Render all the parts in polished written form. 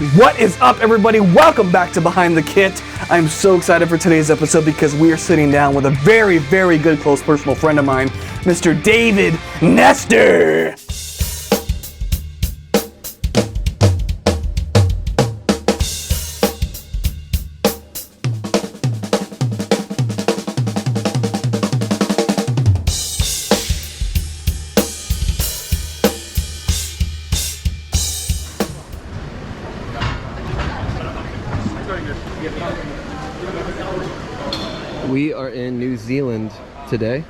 What is up, everybody? Welcome back to Behind the Kit. I'm so excited for today's episode because we are sitting down with a very, very good close personal friend of mine, Mr. David Nestor. We are in New Zealand today,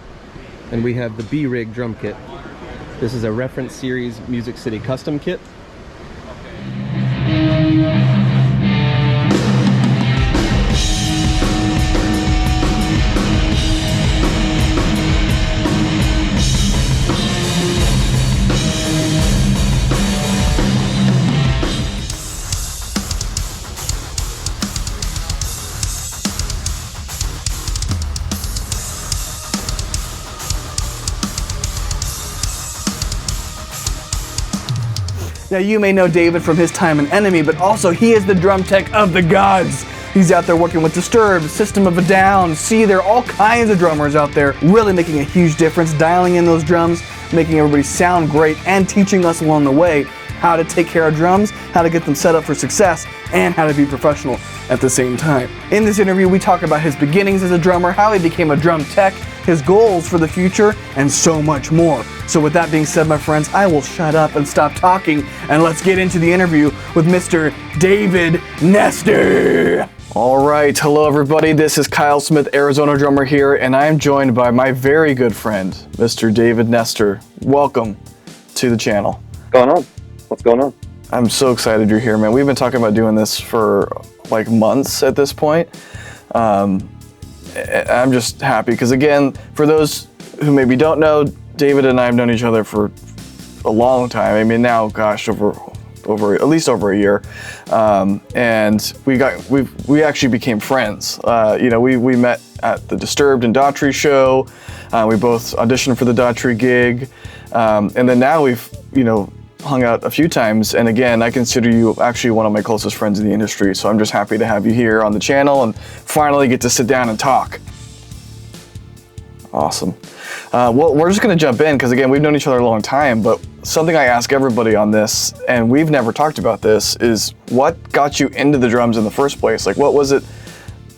and we have the B-Rig drum kit. This is a reference series Music City custom kit. Now, you may know David from his time in ENMY, but also he is the drum tech of the gods. He's out there working with Disturbed, System of a Down, Seether, all kinds of drummers out there, really making a huge difference, dialing in those drums, making everybody sound great, and teaching us along the way how to take care of drums, how to get them set up for success, and how to be professional at the same time. In this interview, we talk about his beginnings as a drummer, how he became a drum tech, his goals for the future, and so much more. So with that being said, my friends, I will shut up and stop talking, and let's get into the interview with Mr. David Nestor. All right, hello everybody. This is Kyle Smith, Arizona drummer here, and I am joined by my very good friend, Mr. David Nestor. Welcome to the channel. What's going on? What's going on? I'm so excited you're here, man. We've been talking about doing this for like months at this point. I'm just happy because, again, for those who maybe don't know, David and I have known each other for a long time. I mean, now, gosh, over at least over a year, and we actually became friends. We met at the Disturbed and Daughtry show. We both auditioned for the Daughtry gig, and then now we've hung out a few times. And again, I consider you actually one of my closest friends in the industry. So I'm just happy to have you here on the channel and finally get to sit down and talk. Awesome. Well, we're just going to jump in because, again, we've known each other a long time, but something I ask everybody on this, and we've never talked about this, is what got you into the drums in the first place? Like, what was it?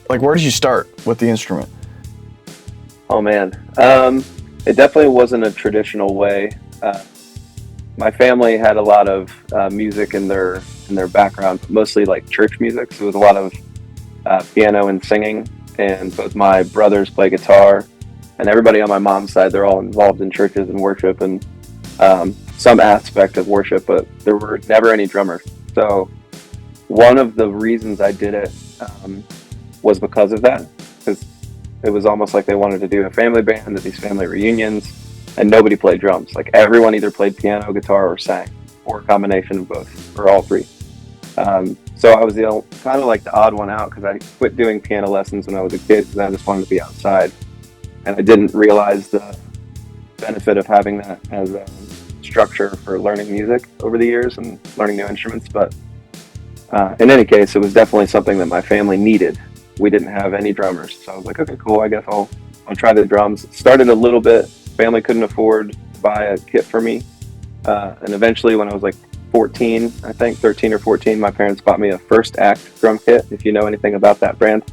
Like, where did you start with the instrument? Oh, man. It definitely wasn't a traditional way. My family had a lot of music in their background, mostly like church music. So it was a lot of piano and singing, and both my brothers play guitar, and everybody on my mom's side, they're all involved in churches and worship and some aspect of worship, but there were never any drummers. So one of the reasons I did it was because of that, because it was almost like they wanted to do a family band at these family reunions, and nobody played drums. Like, everyone either played piano, guitar, or sang, or a combination of both, or all three. So I was kind of like the odd one out, because I quit doing piano lessons when I was a kid because I just wanted to be outside. And I didn't realize the benefit of having that as a structure for learning music over the years and learning new instruments. But in any case, it was definitely something that my family needed. We didn't have any drummers. So I was like, okay, cool, I guess I'll try the drums. It started a little bit. Family couldn't afford to buy a kit for me. And eventually, when I was like 14, I think 13 or 14, my parents bought me a First Act drum kit, if you know anything about that brand.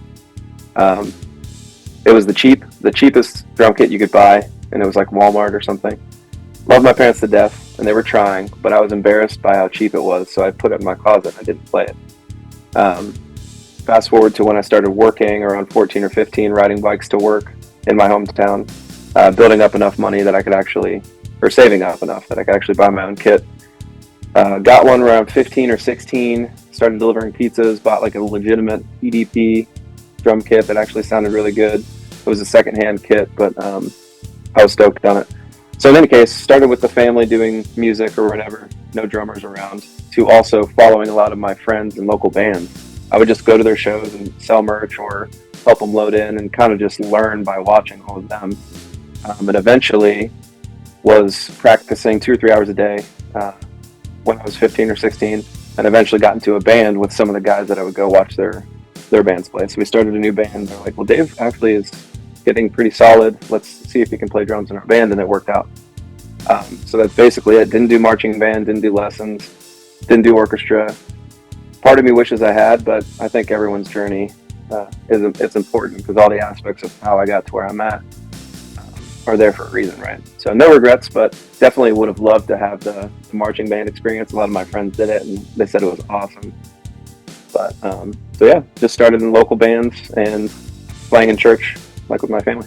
It was the cheapest drum kit you could buy, and it was like Walmart or something. Loved my parents to death, and they were trying, but I was embarrassed by how cheap it was, so I put it in my closet and I didn't play it. Fast forward to when I started working around 14 or 15, riding bikes to work in my hometown, building up enough money that I could actually, or saving up enough that I could actually buy my own kit. Got one around 15 or 16, started delivering pizzas, bought like a legitimate EDP drum kit that actually sounded really good. It was a secondhand kit, but I was stoked on it. So in any case, started with the family doing music or whatever, no drummers around, to also following a lot of my friends in local bands. I would just go to their shows and sell merch or help them load in and kind of just learn by watching all of them. And eventually was practicing 2 or 3 hours a day when I was 15 or 16. and eventually got into a band with some of the guys that I would go watch their bands play. So we started a new band. They're like, well, Dave actually is getting pretty solid. Let's see if he can play drums in our band, and it worked out. So that's basically it. Didn't do marching band, didn't do lessons, didn't do orchestra. Part of me wishes I had, but I think everyone's journey it's important, because all the aspects of how I got to where I'm at are there for a reason, right? So no regrets, but definitely would have loved to have the marching band experience. A lot of my friends did it, and they said it was awesome. But so yeah, just started in local bands and playing in church, like with my family.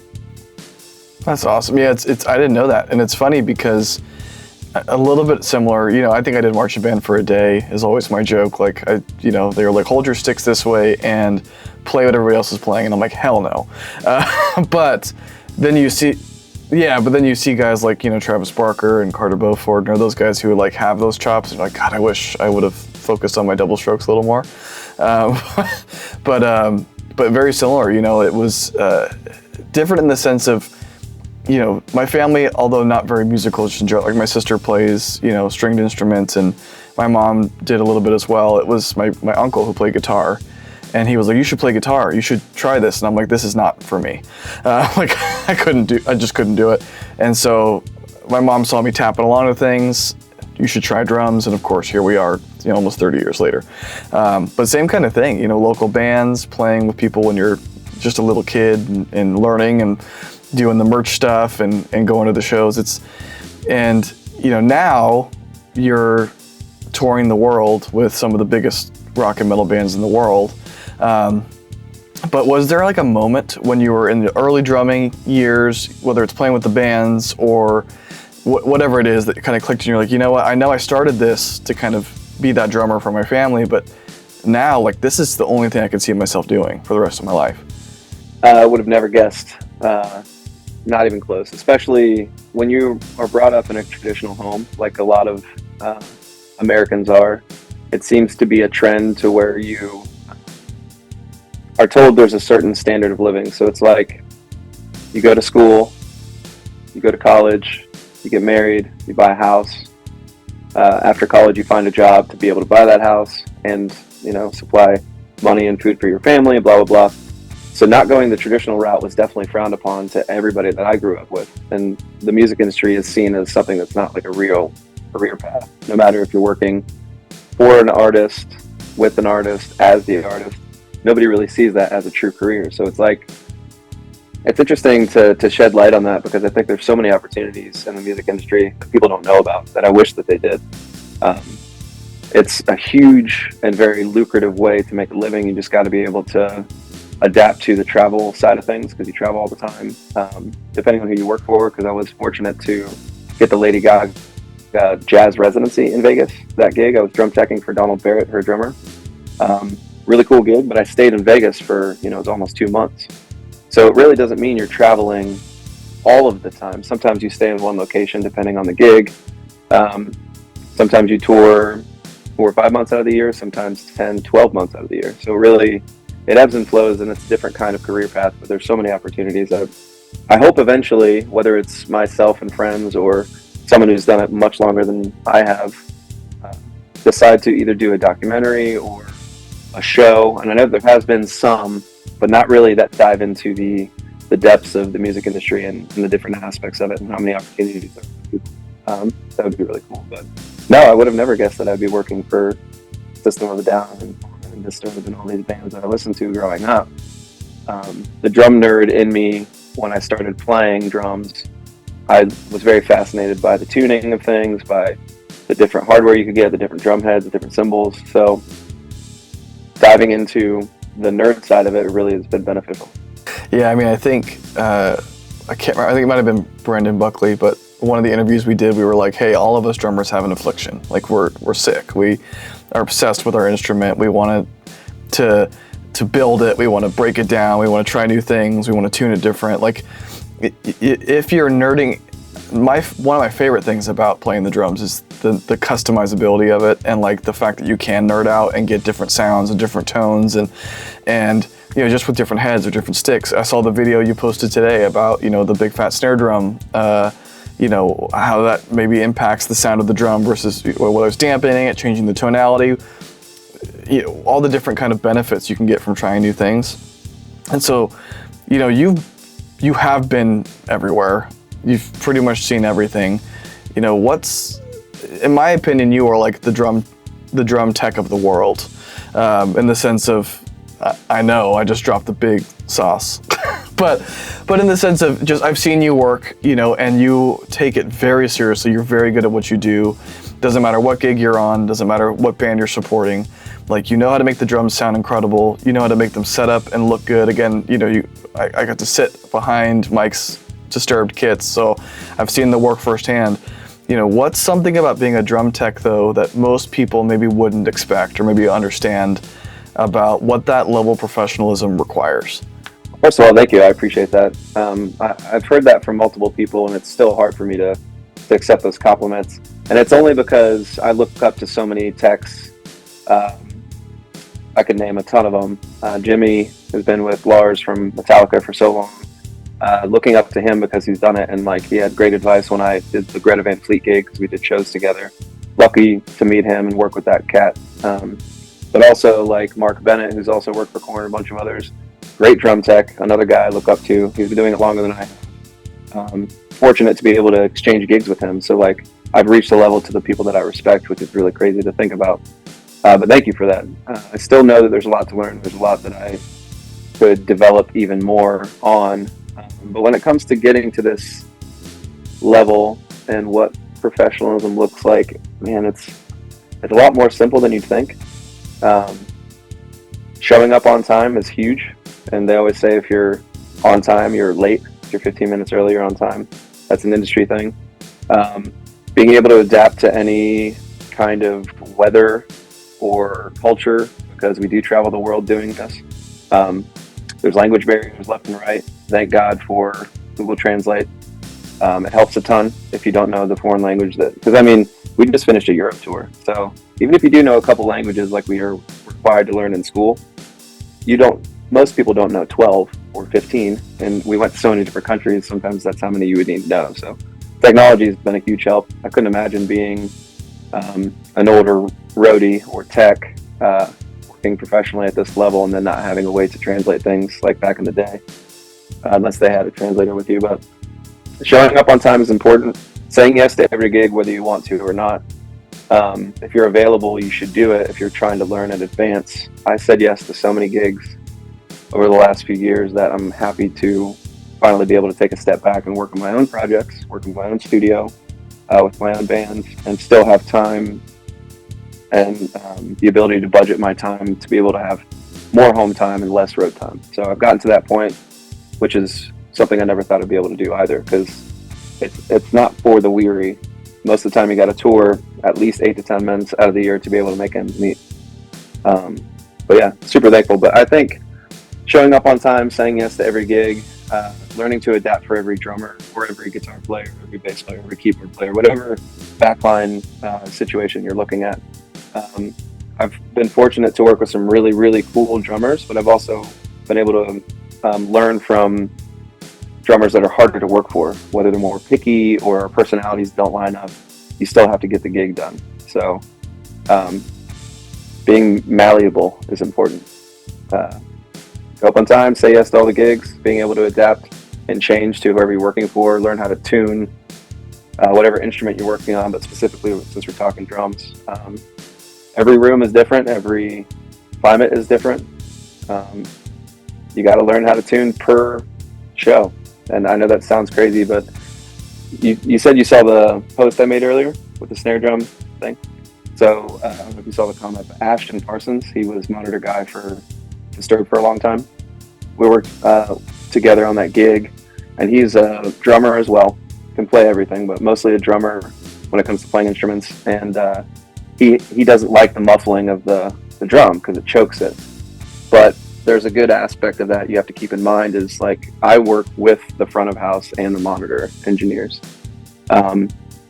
That's awesome. Yeah, it's I didn't know that, and it's funny because a little bit similar. You know, I think I did marching band for a day. Is always my joke. Like they were like, hold your sticks this way and play what everybody else is playing, and I'm like, hell no. But then you see. Yeah, but then you see guys like, Travis Barker and Carter Beauford, and those guys who like have those chops, and you're like, God, I wish I would have focused on my double strokes a little more. But very similar, it was different in the sense of, my family, although not very musical, just enjoy, like my sister plays, stringed instruments, and my mom did a little bit as well. It was my uncle who played guitar. And he was like, you should play guitar. You should try this. And I'm like, this is not for me. I just couldn't do it. And so my mom saw me tapping along to things. You should try drums. And of course, here we are, almost 30 years later. But same kind of thing, local bands, playing with people when you're just a little kid and learning and doing the merch stuff and going to the shows. Now you're touring the world with some of the biggest rock and metal bands in the world. But was there like a moment when you were in the early drumming years, whether it's playing with the bands or whatever it is, that kind of clicked and you're like, you know what, I know I started this to kind of be that drummer for my family, but now like this is the only thing I could see myself doing for the rest of my life? I would have never guessed, not even close, especially when you are brought up in a traditional home, like a lot of Americans are. It seems to be a trend to where you are told there's a certain standard of living. So it's like you go to school, you go to college, you get married, you buy a house. After college, you find a job to be able to buy that house and, supply money and food for your family, blah, blah, blah. So not going the traditional route was definitely frowned upon to everybody that I grew up with. And the music industry is seen as something that's not like a real career path. No matter if you're working for an artist, with an artist, as the artist, nobody really sees that as a true career. So it's interesting to shed light on that, because I think there's so many opportunities in the music industry that people don't know about that I wish that they did. It's a huge and very lucrative way to make a living. You just got to be able to adapt to the travel side of things, because you travel all the time, depending on who you work for, because I was fortunate to get the Lady Gaga jazz residency in Vegas. That gig, I was drum teching for Donald Barrett, her drummer. Really cool gig, but I stayed in Vegas for, it was almost 2 months. So it really doesn't mean you're traveling all of the time. Sometimes you stay in one location depending on the gig. Sometimes you tour 4 or 5 months out of the year, sometimes 10, 12 months out of the year. So really, it ebbs and flows, and it's a different kind of career path, but there's so many opportunities. I hope eventually, whether it's myself and friends or someone who's done it much longer than I have, decide to either do a documentary or a show. And I know there has been some, but not really that dive into the depths of the music industry and the different aspects of it and how many opportunities there are for people. That would be really cool. But no, I would have never guessed that I'd be working for System of a Down and Disturbed and all these bands that I listened to growing up. The drum nerd in me, when I started playing drums, I was very fascinated by the tuning of things, by the different hardware you could get, the different drum heads, the different cymbals. So diving into the nerd side of it really has been beneficial. Yeah, I mean, I think, I can't remember, I think it might have been Brandon Buckley, but one of the interviews we did, we were like, hey, all of us drummers have an affliction. Like, we're sick. We are obsessed with our instrument. We want to build it. We want to break it down. We want to try new things. We want to tune it different. Like, if you're nerding, one of my favorite things about playing the drums is the customizability of it, and like the fact that you can nerd out and get different sounds and different tones and just with different heads or different sticks. I saw the video you posted today about the big fat snare drum how that maybe impacts the sound of the drum versus whether it's dampening it, changing the tonality, all the different kind of benefits you can get from trying new things. And so, you have been everywhere. You've pretty much seen everything. In my opinion, you are like the drum tech of the world, in the sense of, I know I just dropped the big sauce, but in the sense of just I've seen you work, and you take it very seriously. You're very good at what you do. Doesn't matter what gig you're on. Doesn't matter what band you're supporting. Like, you know how to make the drums sound incredible. You know how to make them set up and look good. Again, I got to sit behind Mike's Disturbed kits, so I've seen the work firsthand. What's something about being a drum tech, though, that most people maybe wouldn't expect or maybe understand about what that level of professionalism requires? First of all, thank you. I appreciate that. I've heard that from multiple people, and it's still hard for me to accept those compliments. And it's only because I look up to so many techs. I could name a ton of them. Jimmy has been with Lars from Metallica for so long. Looking up to him because he's done it, and he had great advice when I did the Greta Van Fleet gig because we did shows together. Lucky to meet him and work with that cat. But also Mark Bennett, who's also worked for Korn and a bunch of others. Great drum tech, another guy I look up to. He's been doing it longer than I have. Fortunate to be able to exchange gigs with him. So I've reached a level to the people that I respect, which is really crazy to think about. But thank you for that. I still know that there's a lot to learn. There's a lot that I could develop even more on. But when it comes to getting to this level and what professionalism looks like, man, it's a lot more simple than you'd think. Showing up on time is huge. And they always say if you're on time, you're late. If you're 15 minutes early, you're on time. That's an industry thing. Being able to adapt to any kind of weather or culture, because we do travel the world doing this. There's language barriers left and right. Thank God for Google Translate. It helps a ton if you don't know the foreign language. Because we just finished a Europe tour. So even if you do know a couple languages like we are required to learn in school, most people don't know 12 or 15. And we went to so many different countries. Sometimes that's how many you would need to know. So technology has been a huge help. I couldn't imagine being an older roadie or tech working professionally at this level and then not having a way to translate things like back in the day, unless they had a translator with you. But showing up on time is important. Saying yes to every gig, whether you want to or not. If you're available, you should do it if you're trying to learn in advance. I said yes to so many gigs over the last few years that I'm happy to finally be able to take a step back and work on my own projects, work in my own studio, with my own bands, and still have time and the ability to budget my time to be able to have more home time and less road time. So I've gotten to that point, which is something I never thought I'd be able to do either, because it's not for the weary. Most of the time you got to tour at least 8 to 10 months out of the year to be able to make ends meet. But yeah, super thankful. But I think showing up on time, saying yes to every gig, learning to adapt for every drummer or every guitar player, every bass player, every keyboard player, whatever backline situation you're looking at. I've been fortunate to work with some really, really cool drummers, but I've also been able to learn from drummers that are harder to work for, whether they're more picky or personalities don't line up. You still have to get the gig done. So being malleable is important. Go up on time, say yes to all the gigs, being able to adapt and change to whoever you're working for, learn how to tune whatever instrument you're working on, but specifically since we're talking drums. Every room is different, every climate is different. You got to learn how to tune per show. And I know that sounds crazy, but you said you saw the post I made earlier with the snare drum thing. So I don't know if you saw the comment, but Ashton Parsons, he was monitor guy for Disturbed for a long time. We worked together on that gig, and he's a drummer as well. Can play everything, but mostly a drummer when it comes to playing instruments. And he doesn't like the muffling of the drum because it chokes it. But there's a good aspect of that you have to keep in mind is I work with the front of house and the monitor engineers.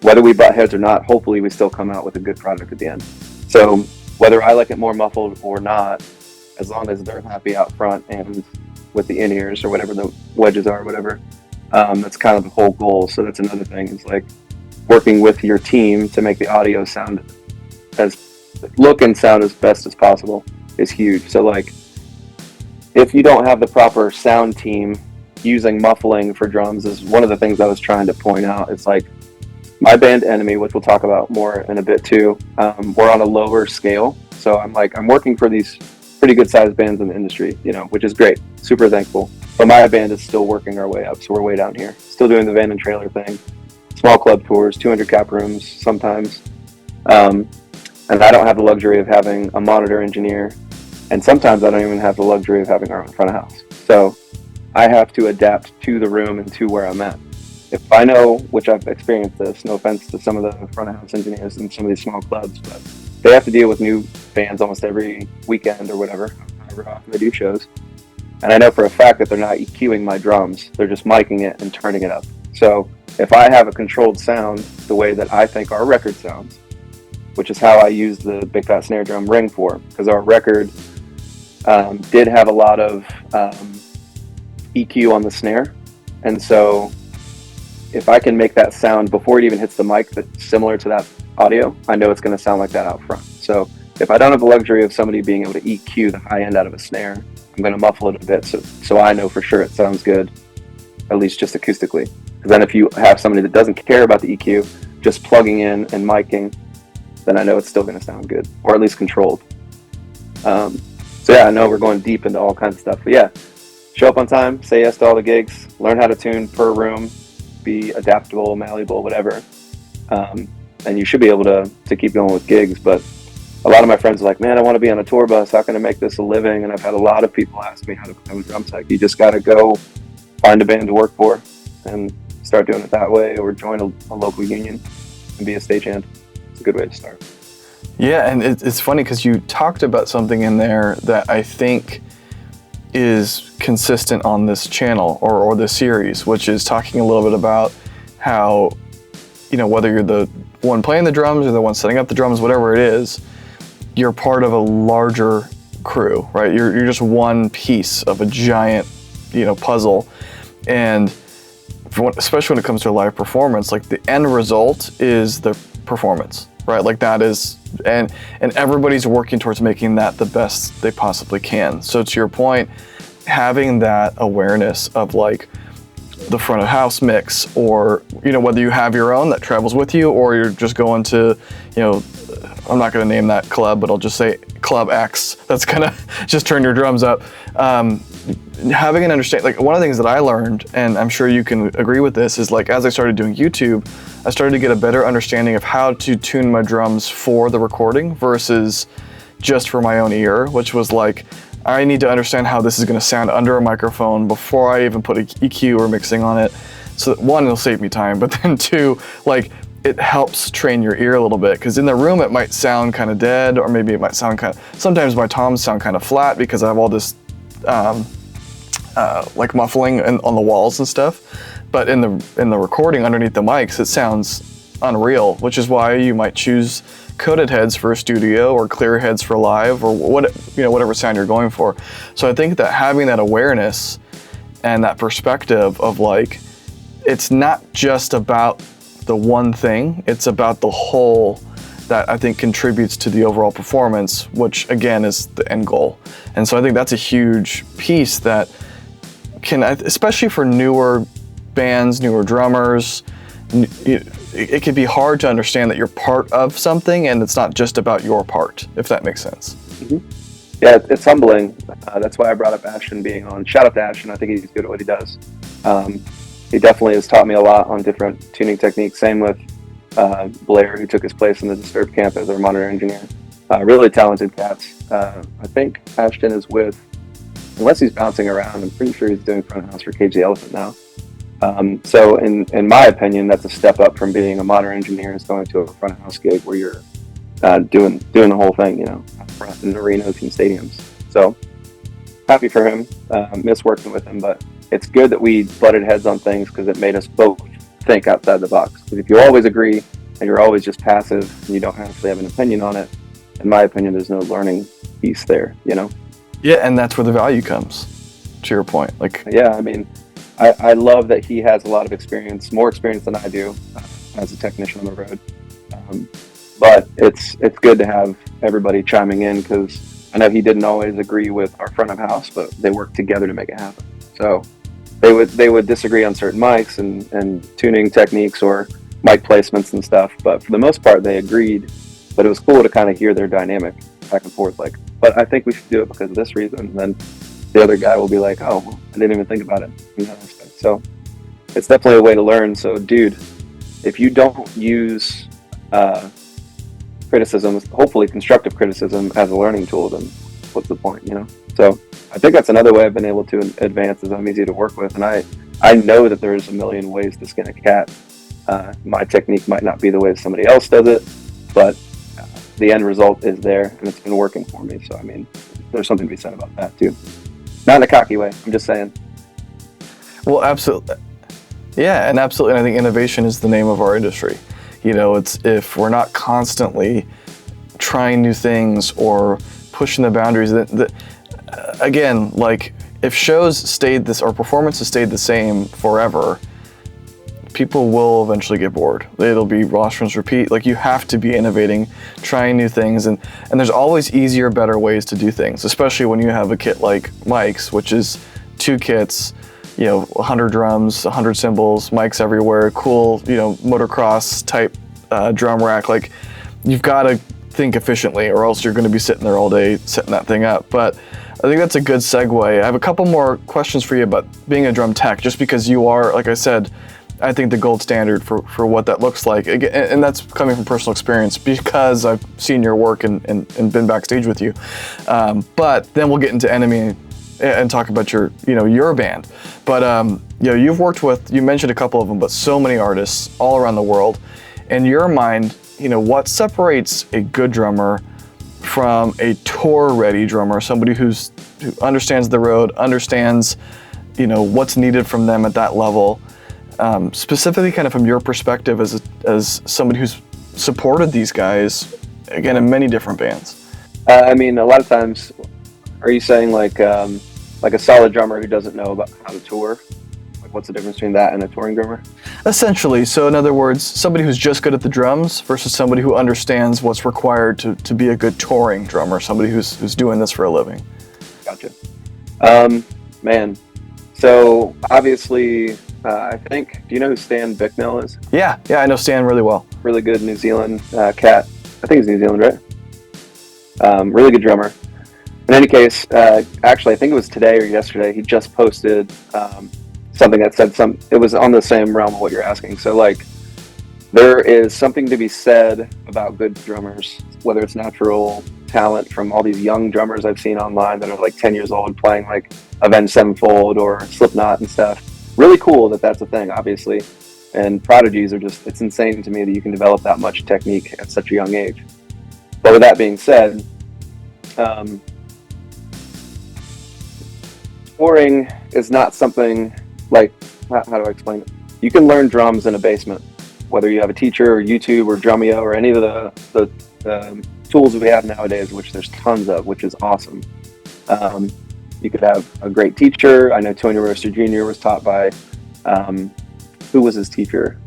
Whether we butt heads or not, hopefully we still come out with a good product at the end. So whether I like it more muffled or not, as long as they're happy out front and with the in-ears or whatever the wedges are, whatever, That's kind of the whole goal. So that's another thing, is like working with your team to make the audio look and sound as best as possible is huge. So like, if you don't have the proper sound team, using muffling for drums is one of the things I was trying to point out. It's like my band ENMY, which we'll talk about more in a bit too, we're on a lower scale. So I'm working for these pretty good sized bands in the industry, which is great. Super thankful. But my band is still working our way up. So we're way down here, still doing the van and trailer thing, small club tours, 200 cap rooms sometimes. And I don't have the luxury of having a monitor engineer. And sometimes I don't even have the luxury of having our own front of house. So I have to adapt to the room and to where I'm at. If I know, which I've experienced this, no offense to some of the front of house engineers in some of these small clubs, but they have to deal with new bands almost every weekend or whatever, however often they do shows. And I know for a fact that they're not EQing my drums, they're just miking it and turning it up. So if I have a controlled sound the way that I think our record sounds, which is how I use the big fat snare drum ring for, because our record did have a lot of EQ on the snare, and so if I can make that sound before it even hits the mic that's similar to that audio, I know it's going to sound like that out front. So if I don't have the luxury of somebody being able to EQ the high end out of a snare, I'm going to muffle it a bit so I know for sure it sounds good, at least just acoustically. Because then if you have somebody that doesn't care about the EQ, just plugging in and miking, then I know it's still going to sound good, or at least controlled. So yeah, I know we're going deep into all kinds of stuff, but yeah, show up on time, say yes to all the gigs, learn how to tune per room, be adaptable, malleable, whatever. And you should be able to keep going with gigs. But a lot of my friends are like, man, I want to be on a tour bus. How can I make this a living? And I've had a lot of people ask me how to become a drum tech. You just got to go find a band to work for and start doing it that way, or join a local union and be a stagehand. It's a good way to start. Yeah, and it's funny because you talked about something in there that I think is consistent on this channel or this series, which is talking a little bit about how, whether you're the one playing the drums or the one setting up the drums, whatever it is, you're part of a larger crew, right? You're just one piece of a giant, puzzle. And especially when it comes to a live performance, like the end result is the performance, right? Like that is, and everybody's working towards making that the best they possibly can. So to your point, having that awareness of like the front of house mix, or whether you have your own that travels with you, or you're just going to, I'm not going to name that club, but I'll just say Club X, that's gonna just turn your drums up. Having an understanding, like one of the things that I learned, and I'm sure you can agree with this, is like as I started doing YouTube, I started to get a better understanding of how to tune my drums for the recording versus just for my own ear, which was like, I need to understand how this is going to sound under a microphone before I even put an EQ or mixing on it. So that one, it'll save me time, but then two, like it helps train your ear a little bit, because in the room it might sound kind of dead, or maybe it might sound sometimes my toms sound kind of flat because I have all this like muffling on the walls and stuff. But in the recording underneath the mics, it sounds unreal, which is why you might choose coated heads for a studio or clear heads for live, or whatever sound you're going for. So I think that having that awareness and that perspective of like, it's not just about the one thing, it's about the whole that I think contributes to the overall performance, which again is the end goal. And so I think that's a huge piece that can, especially for newer bands, newer drummers, it could be hard to understand that you're part of something and it's not just about your part, if that makes sense. Mm-hmm. Yeah, it's humbling. That's why I brought up Ashton being on. Shout out to Ashton. I think he's good at what he does. He definitely has taught me a lot on different tuning techniques. Same with Blair, who took his place in the Disturbed camp as our monitor engineer. Really talented cats. I think Ashton is with, unless he's bouncing around, I'm pretty sure he's doing front of house for Cage the Elephant now. So in my opinion, that's a step up from being a monitor engineer and going to a front of house gig where you're doing the whole thing, out front in arenas and stadiums. So happy for him. Miss working with him, but it's good that we butted heads on things because it made us both think outside the box. Because if you always agree and you're always just passive and you don't actually have an opinion on it, in my opinion, there's no learning piece there, Yeah, and that's where the value comes, to your point. Like, yeah, I mean, I love that he has a lot of experience, more experience than I do as a technician on the road. Um, but it's good to have everybody chiming in, because I know he didn't always agree with our front of house, but they worked together to make it happen. So they would disagree on certain mics and tuning techniques or mic placements and stuff, but for the most part they agreed. But it was cool to kind of hear their dynamic back and forth, like, but I think we should do it because of this reason. And then the other guy will be like, oh, well, I didn't even think about it in that aspect. So it's definitely a way to learn. So dude, if you don't use criticism, hopefully constructive criticism, as a learning tool, then what's the point, you know? So I think that's another way I've been able to advance, is I'm easy to work with. And I know that there's a million ways to skin a cat. My technique might not be the way somebody else does it, but the end result is there, and it's been working for me. So, I mean, there's something to be said about that too. Not in a cocky way, I'm just saying. Well, absolutely. Yeah, and absolutely. And I think innovation is the name of our industry. You know, it's, if we're not constantly trying new things or pushing the boundaries, again, like, if shows stayed this, or performances stayed the same forever, people will eventually get bored. It'll be wash, rinse, repeat. Like, you have to be innovating, trying new things, and there's always easier, better ways to do things, especially when you have a kit like Mike's, which is 2 kits, you know, 100 drums, 100 cymbals, mics everywhere, cool, you know, motocross type drum rack. Like, you've got to think efficiently, or else you're going to be sitting there all day setting that thing up. But I think that's a good segue. I have a couple more questions for you about being a drum tech, just because you are, like I said, I think the gold standard for what that looks like. And that's coming from personal experience, because I've seen your work and been backstage with you. But then we'll get into ENMY and talk about your band. But you know, you've worked with, you mentioned a couple of them, but so many artists all around the world. In your mind, you know, what separates a good drummer from a tour-ready drummer, somebody who understands the road, understands, you know, what's needed from them at that level? Specifically, kind of from your perspective as somebody who's supported these guys, again, in many different bands. I mean, a lot of times, are you saying like a solid drummer who doesn't know about how to tour? Like, what's the difference between that and a touring drummer? Essentially. So in other words, somebody who's just good at the drums versus somebody who understands what's required to be a good touring drummer, somebody who's doing this for a living. Gotcha. Man. So obviously, I think, do you know who Stan Bicknell is? Yeah, I know Stan really well. Really good New Zealand cat. I think he's New Zealand, right? Really good drummer. In any case, actually, I think it was today or yesterday, he just posted something that said it was on the same realm of what you're asking. So, like, there is something to be said about good drummers, whether it's natural talent from all these young drummers I've seen online that are like 10 years old playing like Avenged Sevenfold or Slipknot and stuff. Really cool that that's a thing, obviously. And prodigies are just, it's insane to me that you can develop that much technique at such a young age. But with that being said, touring is not something like, how do I explain it? You can learn drums in a basement, whether you have a teacher or YouTube or Drumeo or any of the tools we have nowadays, which there's tons of, which is awesome. You could have a great teacher. I know Tony Roaster Jr. was taught by, who was his teacher?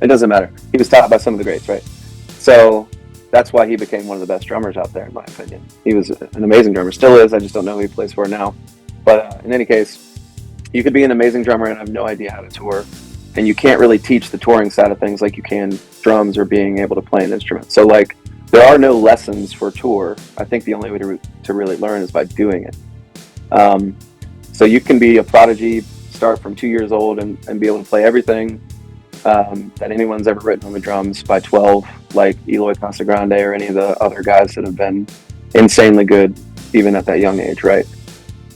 It doesn't matter. He was taught by some of the greats, right? So that's why he became one of the best drummers out there, in my opinion. He was an amazing drummer, still is. I just don't know who he plays for now. But in any case, you could be an amazing drummer and have no idea how to tour. And you can't really teach the touring side of things like you can drums or being able to play an instrument. So, like, there are no lessons for tour. I think the only way to really learn is by doing it. So you can be a prodigy, start from 2 years old and be able to play everything that anyone's ever written on the drums by 12, like Eloy Casagrande or any of the other guys that have been insanely good even at that young age, right?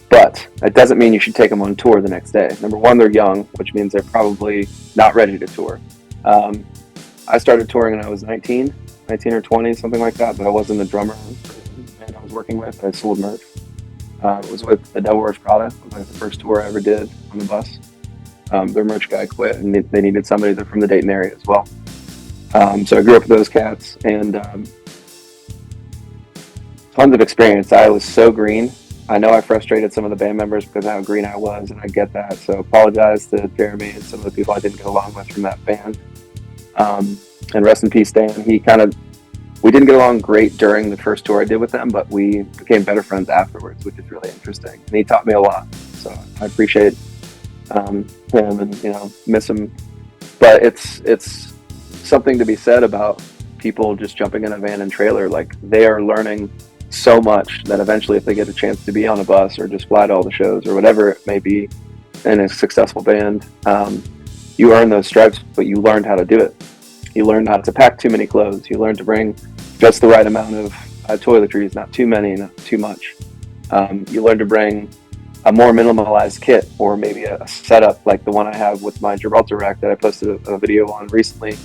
But that doesn't mean you should take them on tour the next day. Number one, they're young, which means they're probably not ready to tour. I started touring when I was 19 or 20, something like that, but I wasn't a drummer and I was working with. I sold merch. It was with the Devil Wears Prada. It was like the first tour I ever did on the bus. Their merch guy quit, and they needed somebody from the Dayton area as well. So I grew up with those cats, and tons of experience. I was so green I know I frustrated some of the band members because of how green I was, and I get that. So apologize to Jeremy and some of the people I didn't get along with from that band. And rest in peace, Dan. We didn't get along great during the first tour I did with them, but we became better friends afterwards, which is really interesting. And he taught me a lot, so I appreciate him and miss him. But it's something to be said about people just jumping in a van and trailer. Like, they are learning so much that eventually, if they get a chance to be on a bus or just fly to all the shows or whatever it may be in a successful band, you earn those stripes, but you learned how to do it. You learn not to pack too many clothes. You learn to bring just the right amount of toiletries, not too many, not too much. You learn to bring a more minimalized kit, or maybe a setup like the one I have with my Gibraltar rack that I posted a video on recently.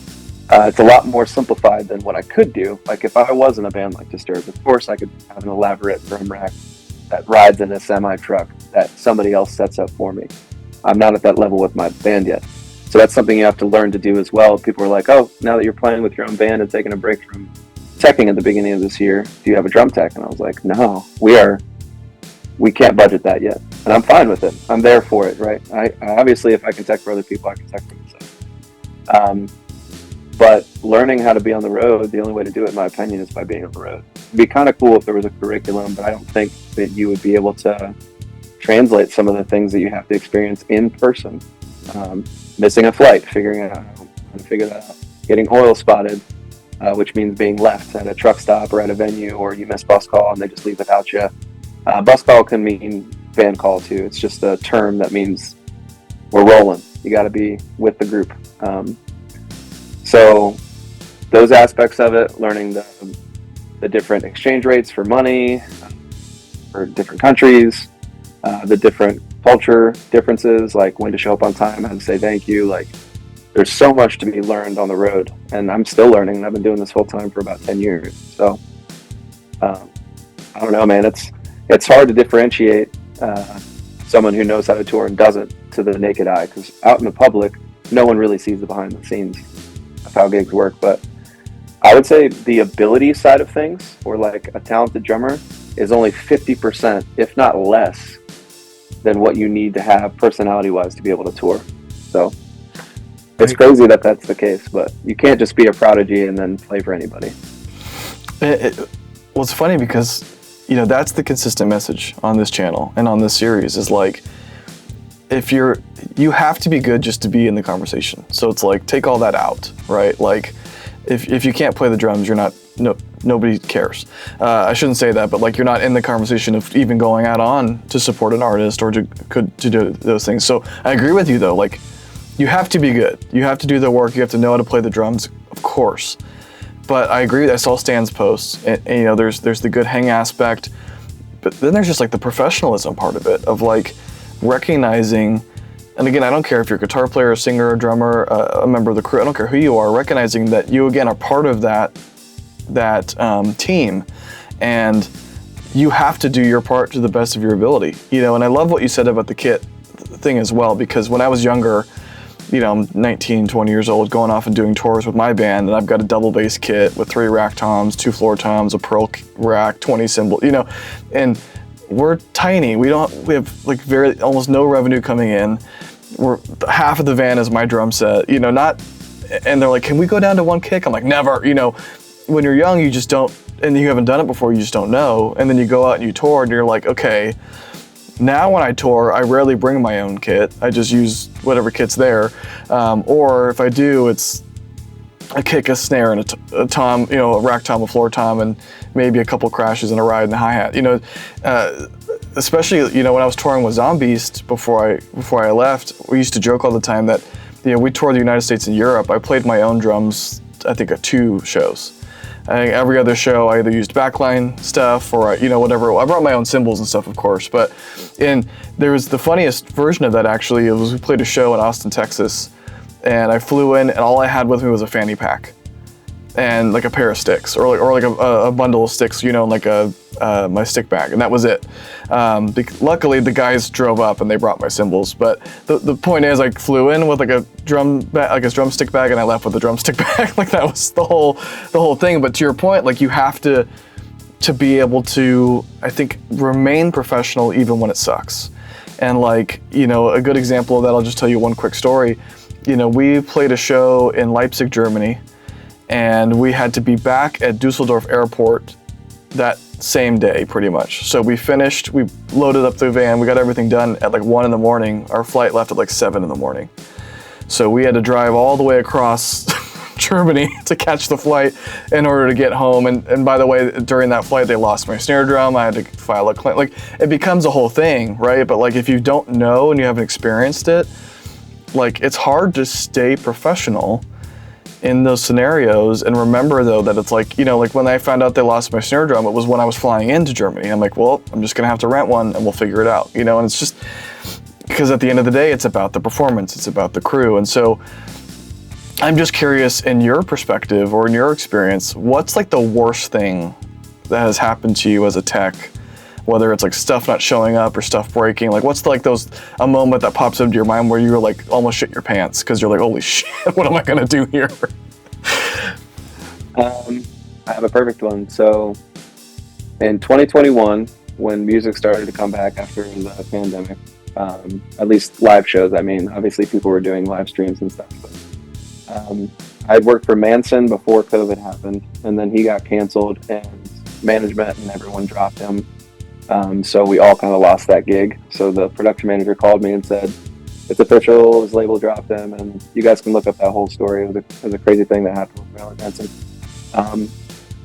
It's a lot more simplified than what I could do. Like, if I was in a band like Disturbed, of course I could have an elaborate drum rack that rides in a semi-truck that somebody else sets up for me. I'm not at that level with my band yet. So that's something you have to learn to do as well. People are like, oh, now that you're playing with your own band and taking a break from teching at the beginning of this year, do you have a drum tech? And I was like, no, we can't budget that yet. And I'm fine with it. I'm there for it, right? I obviously, if I can tech for other people, I can tech for myself. But learning how to be on the road, the only way to do it, in my opinion, is by being on the road. It'd be kind of cool if there was a curriculum, but I don't think that you would be able to translate some of the things that you have to experience in person. Missing a flight, figuring out how to figure that out. Getting oil spotted, which means being left at a truck stop or at a venue, or you miss bus call and they just leave without you. Bus call can mean van call too. It's just a term that means we're rolling. You got to be with the group. So those aspects of it, learning the different exchange rates for money for different countries, the different culture differences, like when to show up on time, how to say thank you. Like, there's so much to be learned on the road, and I'm still learning, and I've been doing this full time for about 10 years. So I don't know, man. It's hard to differentiate someone who knows how to tour and doesn't to the naked eye, because out in the public, no one really sees the behind the scenes of how gigs work. But I would say the ability side of things, or like a talented drummer, is only 50%, if not less, than what you need to have personality-wise to be able to tour. So it's crazy that that's the case, but you can't just be a prodigy and then play for anybody. Well, it's funny because, that's the consistent message on this channel and on this series is like, you have to be good just to be in the conversation. So it's like, take all that out, right? Like, if you can't play the drums, nobody cares. I shouldn't say that, but like, you're not in the conversation of even going out on to support an artist or to do those things. So I agree with you though. Like, you have to be good. You have to do the work. You have to know how to play the drums, of course. But I agree. I saw Stan's posts, and there's the good hang aspect, but then there's just like the professionalism part of it, of like recognizing. And again, I don't care if you're a guitar player, a singer, a drummer, a member of the crew. I don't care who you are. Recognizing that you again are part of that team, and you have to do your part to the best of your ability. And I love what you said about the kit thing as well, because when I was younger, I'm 19, 20 years old, going off and doing tours with my band, and I've got a double bass kit with 3 rack toms, 2 floor toms, a pearl rack, 20 cymbals, and we're tiny. We have like almost no revenue coming in. Half of the van is my drum set, and they're like, can we go down to 1 kick? I'm like, never. When you're young, you just don't, and you haven't done it before, you just don't know. And then you go out and you tour, and you're like, okay, now when I tour, I rarely bring my own kit. I just use whatever kit's there. Or if I do, it's a kick, a snare, and a tom, a rack tom, a floor tom, and maybe a couple crashes and a ride and a hi-hat. Especially, when I was touring with Zombeast before I left, we used to joke all the time that, we toured the United States and Europe. I played my own drums, I think, at 2 shows. I think every other show I either used backline stuff or, whatever. I brought my own cymbals and stuff, of course. And there was the funniest version of that, actually. It was we played a show in Austin, Texas, and I flew in, and all I had with me was a fanny pack and like a pair of sticks, or like a bundle of sticks, like my stick bag, and that was it. Luckily, the guys drove up and they brought my cymbals. But the point is, I flew in with like a drumstick bag, and I left with a drumstick bag. Like, that was the whole thing. But to your point, like, you have to to be able to, I think, remain professional even when it sucks. And like, you know, a good example of that, I'll just tell you one quick story. You know, we played a show in Leipzig, Germany, and we had to be back at Dusseldorf Airport that same day, pretty much. So we finished, we loaded up the van, we got everything done at like 1 in the morning. Our flight left at like 7 in the morning. So we had to drive all the way across Germany to catch the flight in order to get home. And by the way, during that flight, they lost my snare drum. I had to file a claim. Like, it becomes a whole thing, right? But like, if you don't know and you haven't experienced it, like, it's hard to stay professional in those scenarios. And remember though, that it's like, you know, like when I found out they lost my snare drum, it was when I was flying into Germany. I'm like, well, I'm just gonna have to rent one and we'll figure it out, you know? And it's just, because at the end of the day, it's about the performance, it's about the crew. And so I'm just curious, in your perspective or in your experience, what's like the worst thing that has happened to you as a tech? Whether it's like stuff not showing up or stuff breaking, like what's like a moment that pops into your mind where you're like almost shit your pants because you're like, holy shit, what am I gonna do here? I have a perfect one. So in 2021, when music started to come back after the pandemic, at least live shows, I mean, obviously people were doing live streams and stuff, but I'd worked for Manson before COVID happened, and then he got canceled and management and everyone dropped him. So we all kind of lost that gig. So the production manager called me and said, it's official, his label dropped him, and you guys can look up that whole story. It was a crazy thing that happened with Prevail Manson.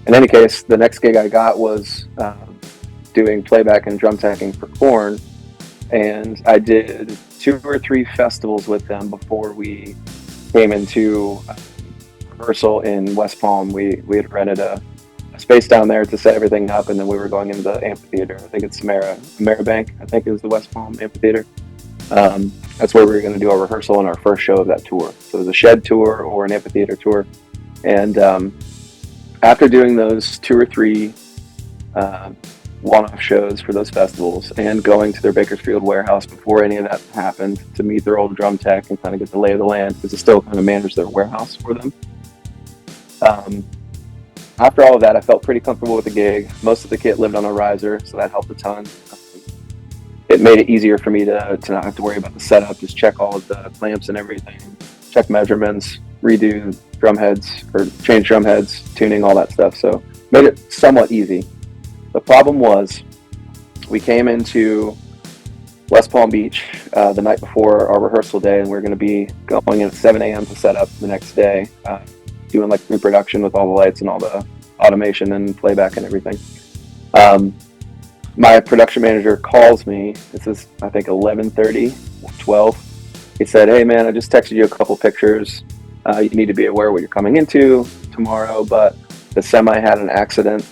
In any case, the next gig I got was doing playback and drum teching for Korn, and I did 2 or 3 festivals with them before we came into rehearsal in West Palm. We had rented a space down there to set everything up, and then we were going into the amphitheater. I think it's Samara Bank. I think it was the West Palm amphitheater. That's where we were going to do our rehearsal and our first show of that tour. So it was a shed tour or an amphitheater tour. And after doing those 2 or 3 one-off shows for those festivals and going to their Bakersfield warehouse before any of that happened to meet their old drum tech and kind of get the lay of the land, because it still kind of managed their warehouse for them. After all of that, I felt pretty comfortable with the gig. Most of the kit lived on a riser, so that helped a ton. It made it easier for me to not have to worry about the setup, just check all of the clamps and everything, check measurements, redo drum heads, or change drum heads, tuning, all that stuff. So made it somewhat easy. The problem was, we came into West Palm Beach the night before our rehearsal day, and we are going to be going in at 7 a.m. to set up the next day, doing like pre-production with all the lights and all the automation and playback and everything. My production manager calls me. This is, I think, 11:30, 12. He said, hey man, I just texted you a couple pictures. You need to be aware what you're coming into tomorrow, but the semi had an accident.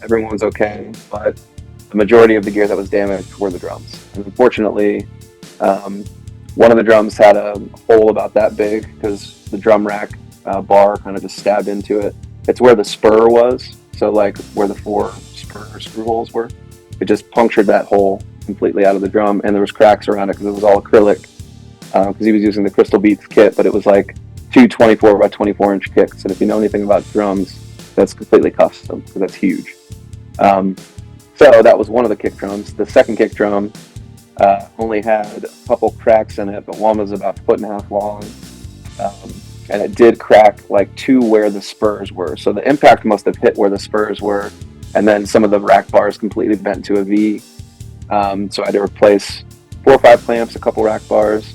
Everyone was okay, but the majority of the gear that was damaged were the drums. And unfortunately, one of the drums had a hole about that big because the drum rack bar kind of just stabbed into it. It's where the spur was, so like where the 4 spur screw holes were. It just punctured that hole completely out of the drum, and there was cracks around it because it was all acrylic, because he was using the Crystal Beats kit, but it was like 2 24 by 24 inch kicks. And if you know anything about drums, that's completely custom, because that's huge. So that was one of the kick drums. The second kick drum only had a couple cracks in it, but one was about 1.5 feet long. And it did crack like 2 where the spurs were. So the impact must have hit where the spurs were, and then some of the rack bars completely bent to a V. So I had to replace 4 or 5 clamps, a couple rack bars.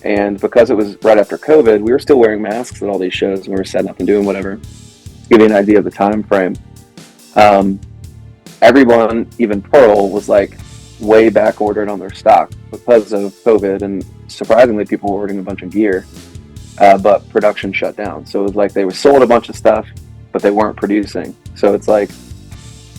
And because it was right after COVID, we were still wearing masks at all these shows, and we were setting up and doing whatever. To give you an idea of the time frame. Everyone, even Pearl, was like way back ordered on their stock because of COVID, and surprisingly people were ordering a bunch of gear, but production shut down. So it was like they were sold a bunch of stuff, but they weren't producing. So it's like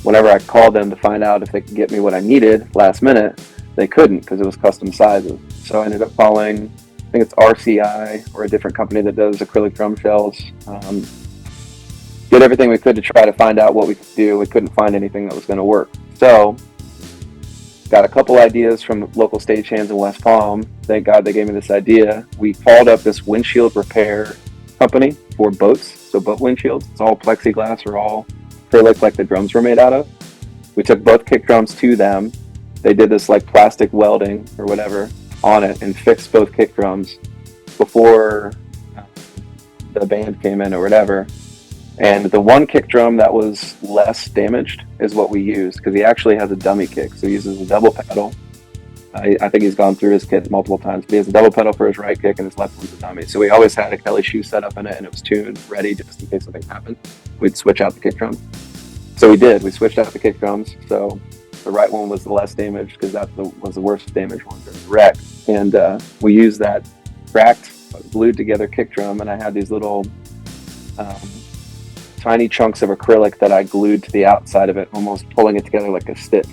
whenever I called them to find out if they could get me what I needed last minute, they couldn't because it was custom sizes. So I ended up calling, I think it's RCI, or a different company that does acrylic drum shells. Did everything we could to try to find out what we could do. We couldn't find anything that was going to work. So got a couple ideas from local stagehands in West Palm. Thank God they gave me this idea. We called up this windshield repair company for boats, so boat windshields. It's all plexiglass or all acrylic like the drums were made out of. We took both kick drums to them. They did this like plastic welding or whatever on it and fixed both kick drums before the band came in or whatever. And the one kick drum that was less damaged is what we used, because he actually has a dummy kick. So he uses a double pedal. I think he's gone through his kit multiple times, but he has a double pedal for his right kick and his left one's a dummy. So we always had a Kelly shoe set up in it, and it was tuned, ready just in case something happened. We'd switch out the kick drum. So we did. We switched out the kick drums. So the right one was the less damaged, because that was the worst damaged one during the wreck. And we used that cracked, glued together kick drum, and I had these little tiny chunks of acrylic that I glued to the outside of it, almost pulling it together like a stitch.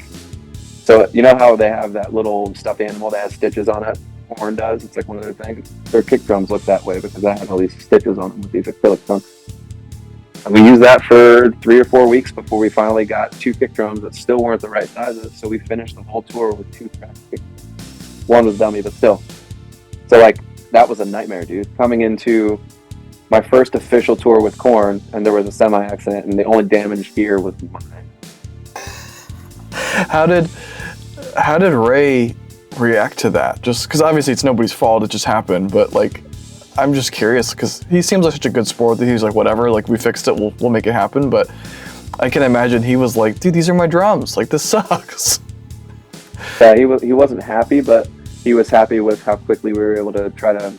So you know how they have that little stuffed animal that has stitches on it? Horn does. It's like one of their things. Their kick drums look that way because I had all these stitches on them with these acrylic chunks. And we used that for 3 or 4 weeks before we finally got 2 kick drums that still weren't the right sizes. So we finished the whole tour with 2 cracked kick drums. One was dummy, but still. So like that was a nightmare, dude. Coming into my first official tour with Korn, and there was a semi-accident, and the only damaged gear was mine. How did Ray react to that? Just because obviously it's nobody's fault, it just happened. But like, I'm just curious because he seems like such a good sport that he's like, whatever, like we fixed it, we'll make it happen. But I can imagine he was like, dude, these are my drums. Like this sucks. Yeah, he wasn't happy, but he was happy with how quickly we were able to try to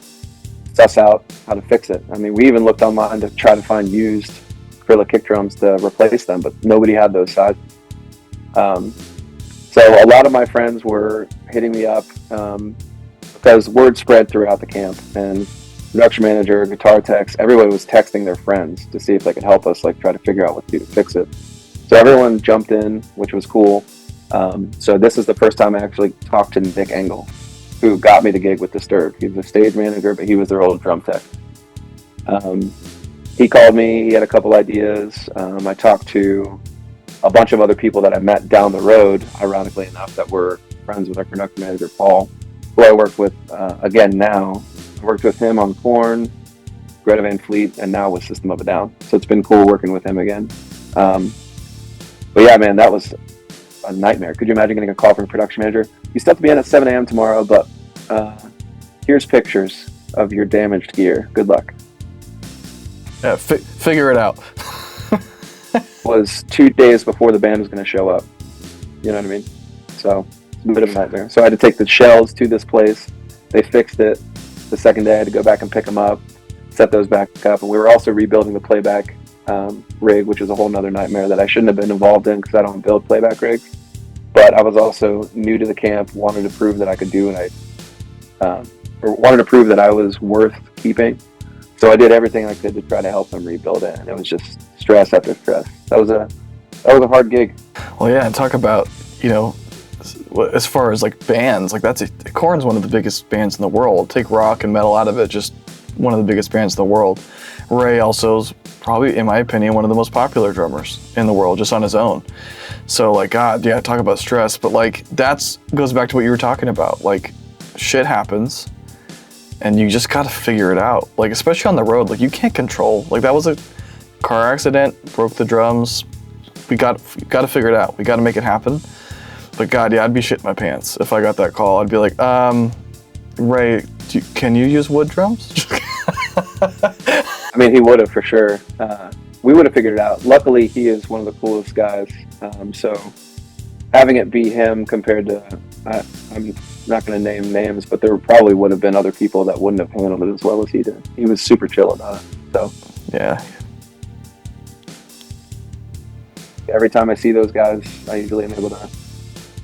suss out how to fix it. I mean, we even looked online to try to find used acrylic kick drums to replace them, but nobody had those sizes. So a lot of my friends were hitting me up because word spread throughout the camp, and production manager, guitar techs, everybody was texting their friends to see if they could help us, like try to figure out what to do to fix it. So everyone jumped in, which was cool. So this is the first time I actually talked to Nick Engel, who got me the gig with Disturbed. He was a stage manager, but he was their old drum tech. He called me, he had a couple ideas. I talked to a bunch of other people that I met down the road, ironically enough, that were friends with our production manager, Paul, who I work with again now. I worked with him on Korn, Greta Van Fleet, and now with System of a Down. So it's been cool working with him again. But yeah, man, that was a nightmare. Could you imagine getting a call from a production manager? You still have to be in at 7 a.m. tomorrow, but here's pictures of your damaged gear. Good luck. Yeah, figure it out. Was 2 days before the band was going to show up. You know what I mean? So it's a bit of a nightmare. So I had to take the shells to this place. They fixed it. The second day I had to go back and pick them up, set those back up, and we were also rebuilding the playback rig, which is a whole nother nightmare that I shouldn't have been involved in because I don't build playback rigs. But I was also new to the camp, wanted to prove that I could do it, or wanted to prove that I was worth keeping. So I did everything I could to try to help them rebuild it, and it was just stress after stress. That was a hard gig. Well, yeah, and talk about, you know, as far as like bands, like Korn's one of the biggest bands in the world. Take rock and metal out of it, just one of the biggest bands in the world. Ray also is probably, in my opinion, one of the most popular drummers in the world, just on his own. So like, God, yeah, talk about stress, but like goes back to what you were talking about. Like, shit happens, and you just gotta figure it out. Like, especially on the road, like you can't control. Like that was a car accident, broke the drums. We got to figure it out. We got to make it happen. But God, yeah, I'd be shitting my pants if I got that call. I'd be like, Ray, can you use wood drums? I mean, he would have for sure. We would have figured it out. Luckily, he is one of the coolest guys. So having it be him compared to, I'm not going to name names, but there probably would have been other people that wouldn't have handled it as well as he did. He was super chill about it. So yeah. Every time I see those guys, I usually am able to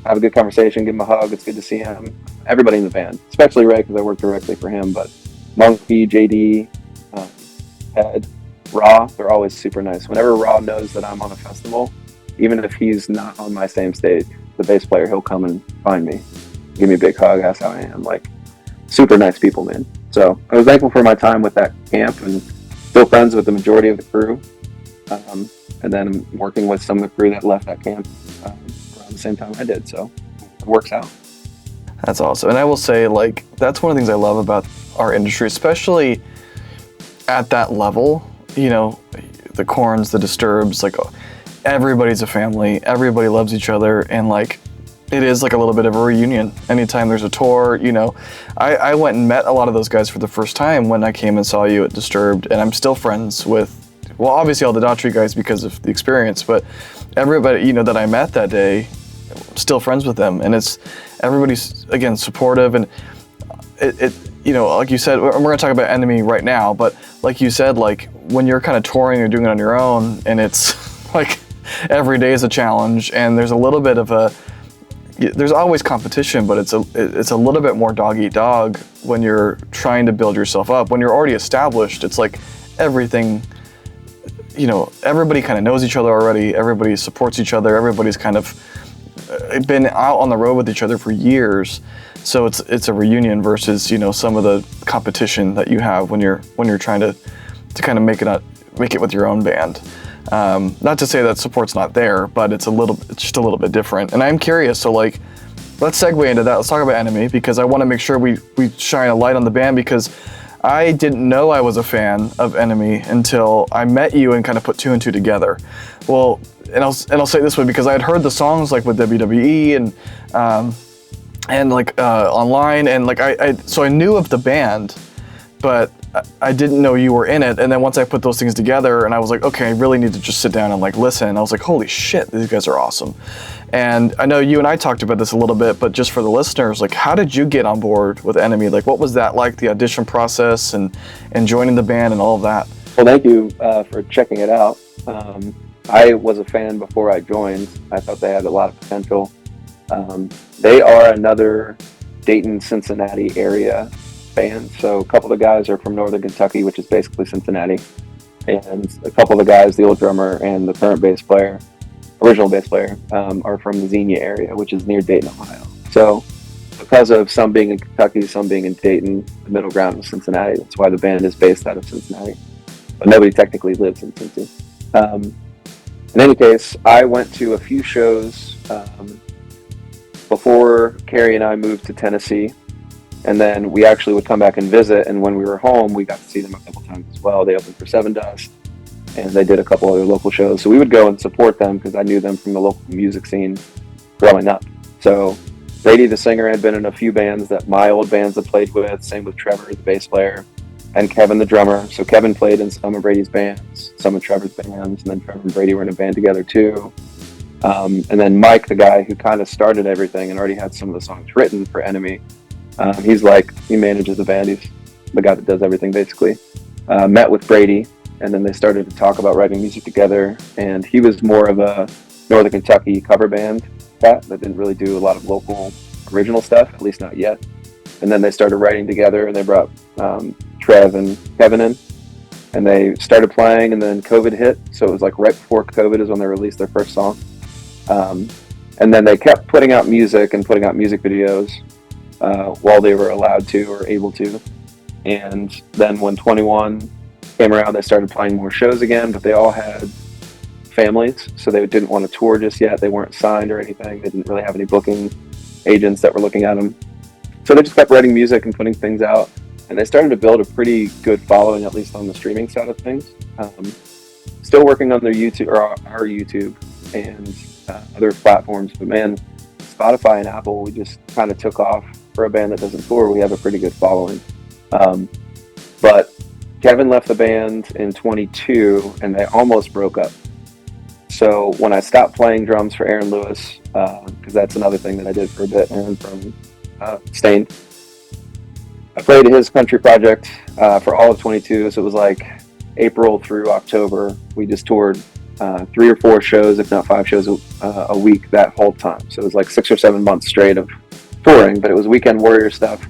have a good conversation, give him a hug. It's good to see him. Everybody in the band, especially Ray, because I work directly for him, but Monkey, JD, Ed, Raw, they're always super nice. Whenever Raw knows that I'm on a festival, even if he's not on my same stage, the bass player, he'll come and find me, give me a big hug, ask how I am. Like, super nice people, man. So I was thankful for my time with that camp, and still friends with the majority of the crew. And then I'm working with some of the crew that left that camp around the same time I did, so it works out. That's awesome. And I will say, like, that's one of the things I love about our industry, especially at that level, you know, the Korns, the Disturbs, like everybody's a family, everybody loves each other, and like it is like a little bit of a reunion anytime there's a tour. You know, I went and met a lot of those guys for the first time when I came and saw you at Disturbed, and I'm still friends with, well, obviously all the Daughtry guys because of the experience, but everybody, you know, that I met that day, I'm still friends with them, and it's, everybody's, again, supportive, and it you know, like you said, we're gonna talk about ENMY right now, but like you said, like when you're kind of touring or doing it on your own, and it's like every day is a challenge, and there's a little bit of a, there's always competition, but it's a little bit more dog eat dog when you're trying to build yourself up. When you're already established, it's like everything, you know, everybody kind of knows each other already, everybody supports each other, everybody's kind of been out on the road with each other for years. So it's a reunion versus, you know, some of the competition that you have when you're trying to kind of make it with your own band. Not to say that support's not there, but it's just a little bit different. And I'm curious, so like, let's segue into that. Let's talk about ENMY, because I want to make sure we shine a light on the band, because I didn't know I was a fan of ENMY until I met you and kind of put two and two together. Well, and I'll say it this way, because I had heard the songs like with WWE and like online, and like so I knew of the band, but I didn't know you were in it. And then once I put those things together, and I was like, okay, I really need to just sit down and like listen. And I was like, holy shit, these guys are awesome. And I know you and I talked about this a little bit, but just for the listeners, like, how did you get on board with ENMY? Like, what was that like, the audition process and joining the band and all of that? Well, thank you for checking it out. I was a fan before I joined. I thought they had a lot of potential. They are another Dayton, Cincinnati area band. So a couple of the guys are from Northern Kentucky, which is basically Cincinnati. And a couple of the guys, the old drummer and the current original bass player, are from the Xenia area, which is near Dayton, Ohio. So because of some being in Kentucky, some being in Dayton, the middle ground was Cincinnati. That's why the band is based out of Cincinnati. But nobody technically lives in Cincy. In any case, I went to a few shows before Carrie and I moved to Tennessee. And then we actually would come back and visit, and when we were home, we got to see them a couple times as well. They opened for Seven Dust, and they did a couple other local shows. So we would go and support them because I knew them from the local music scene growing up. So Brady, the singer, had been in a few bands that my old bands had played with, same with Trevor, the bass player, and Kevin, the drummer. So Kevin played in some of Brady's bands, some of Trevor's bands, and then Trevor and Brady were in a band together too. And then Mike, the guy who kind of started everything and already had some of the songs written for ENMY, he manages the band. He's the guy that does everything basically. Met with Brady, and then they started to talk about writing music together. And he was more of a Northern Kentucky cover band that didn't really do a lot of local original stuff, at least not yet. And then they started writing together, and they brought Trev and Kevin in, and they started playing. And then COVID hit, so it was like right before COVID is when they released their first song. And then they kept putting out music and putting out music videos while they were allowed to or able to. And then when 21 came around, they started playing more shows again, but they all had families, so they didn't want to tour just yet. They weren't signed or anything. They didn't really have any booking agents that were looking at them. So they just kept writing music and putting things out, and they started to build a pretty good following, at least on the streaming side of things. Still working on their YouTube, or our YouTube, and other platforms, but man, Spotify and Apple, we just kind of took off. For a band that doesn't tour, we have a pretty good following. But Kevin left the band in 22, and they almost broke up. So when I stopped playing drums for Aaron Lewis, because that's another thing that I did for a bit, Aaron from Stained, I played his country project for all of 22, so it was like April through October. We just toured 3 or 4 shows, if not 5 shows a week that whole time. So it was like 6 or 7 months straight of touring, but it was weekend warrior stuff.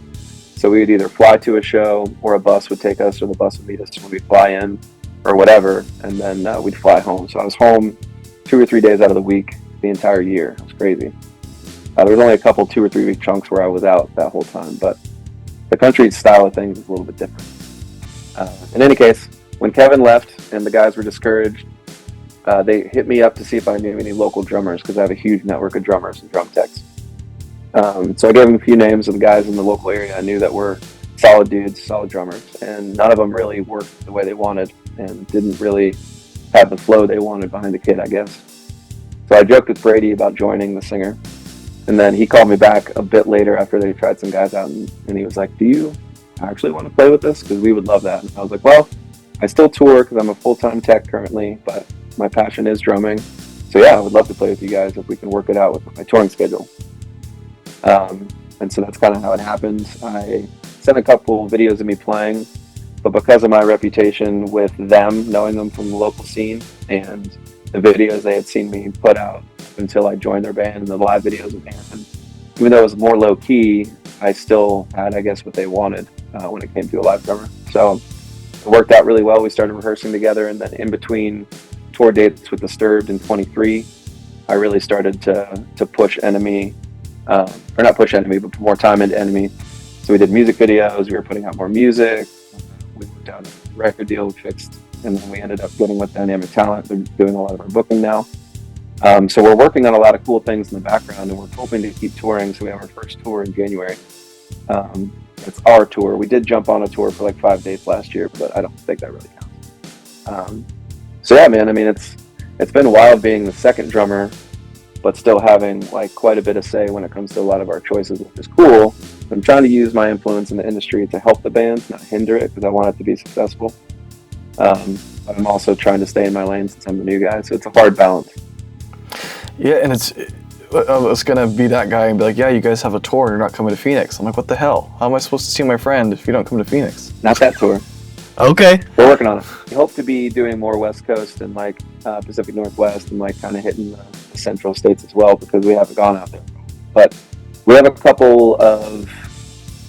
So we would either fly to a show, or a bus would take us, or the bus would meet us when we'd fly in, or whatever, and then we'd fly home. So I was home 2 or 3 days out of the week the entire year. It was crazy. There was only a couple 2 or 3 week chunks where I was out that whole time, but the country style of things is a little bit different. In any case, when Kevin left and the guys were discouraged, they hit me up to see if I knew any local drummers, because I have a huge network of drummers and drum techs. So I gave them a few names of the guys in the local area I knew that were solid dudes, solid drummers, and none of them really worked the way they wanted and didn't really have the flow they wanted behind the kit, I guess. So I joked with Brady about joining the singer. And then he called me back a bit later after they tried some guys out, and he was like, do you actually want to play with us? Because we would love that. And I was like, well, I still tour because I'm a full-time tech currently, but my passion is drumming. So yeah, I would love to play with you guys if we can work it out with my touring schedule. And so that's kind of how it happened. I sent a couple videos of me playing, but because of my reputation with them, knowing them from the local scene, and the videos they had seen me put out until I joined their band and the live videos of band, even though it was more low key, I still had, I guess, what they wanted when it came to a live drummer. So it worked out really well. We started rehearsing together, and then in between tour dates with Disturbed in 23, I really started to push ENMY, or not push ENMY, but put more time into ENMY. So we did music videos, we were putting out more music, we worked out a record deal we fixed, and then we ended up getting with Dynamic Talent. They're doing a lot of our booking now. So we're working on a lot of cool things in the background, and we're hoping to keep touring. So we have our first tour in January. It's our tour. We did jump on a tour for like 5 dates last year, but I don't think that really counts. So yeah, man, I mean, it's been wild being the second drummer, but still having like quite a bit of say when it comes to a lot of our choices, which is cool. I'm trying to use my influence in the industry to help the band, not hinder it, because I want it to be successful. But I'm also trying to stay in my lane since I'm the new guy, so it's a hard balance. Yeah, and I was gonna be that guy and be like, yeah, you guys have a tour, you're not coming to Phoenix. I'm like, what the hell? How am I supposed to see my friend if you don't come to Phoenix? Not that tour. Okay. We're working on it. We hope to be doing more West Coast and like Pacific Northwest and like kind of hitting the central states as well, because we haven't gone out there. But we have a couple of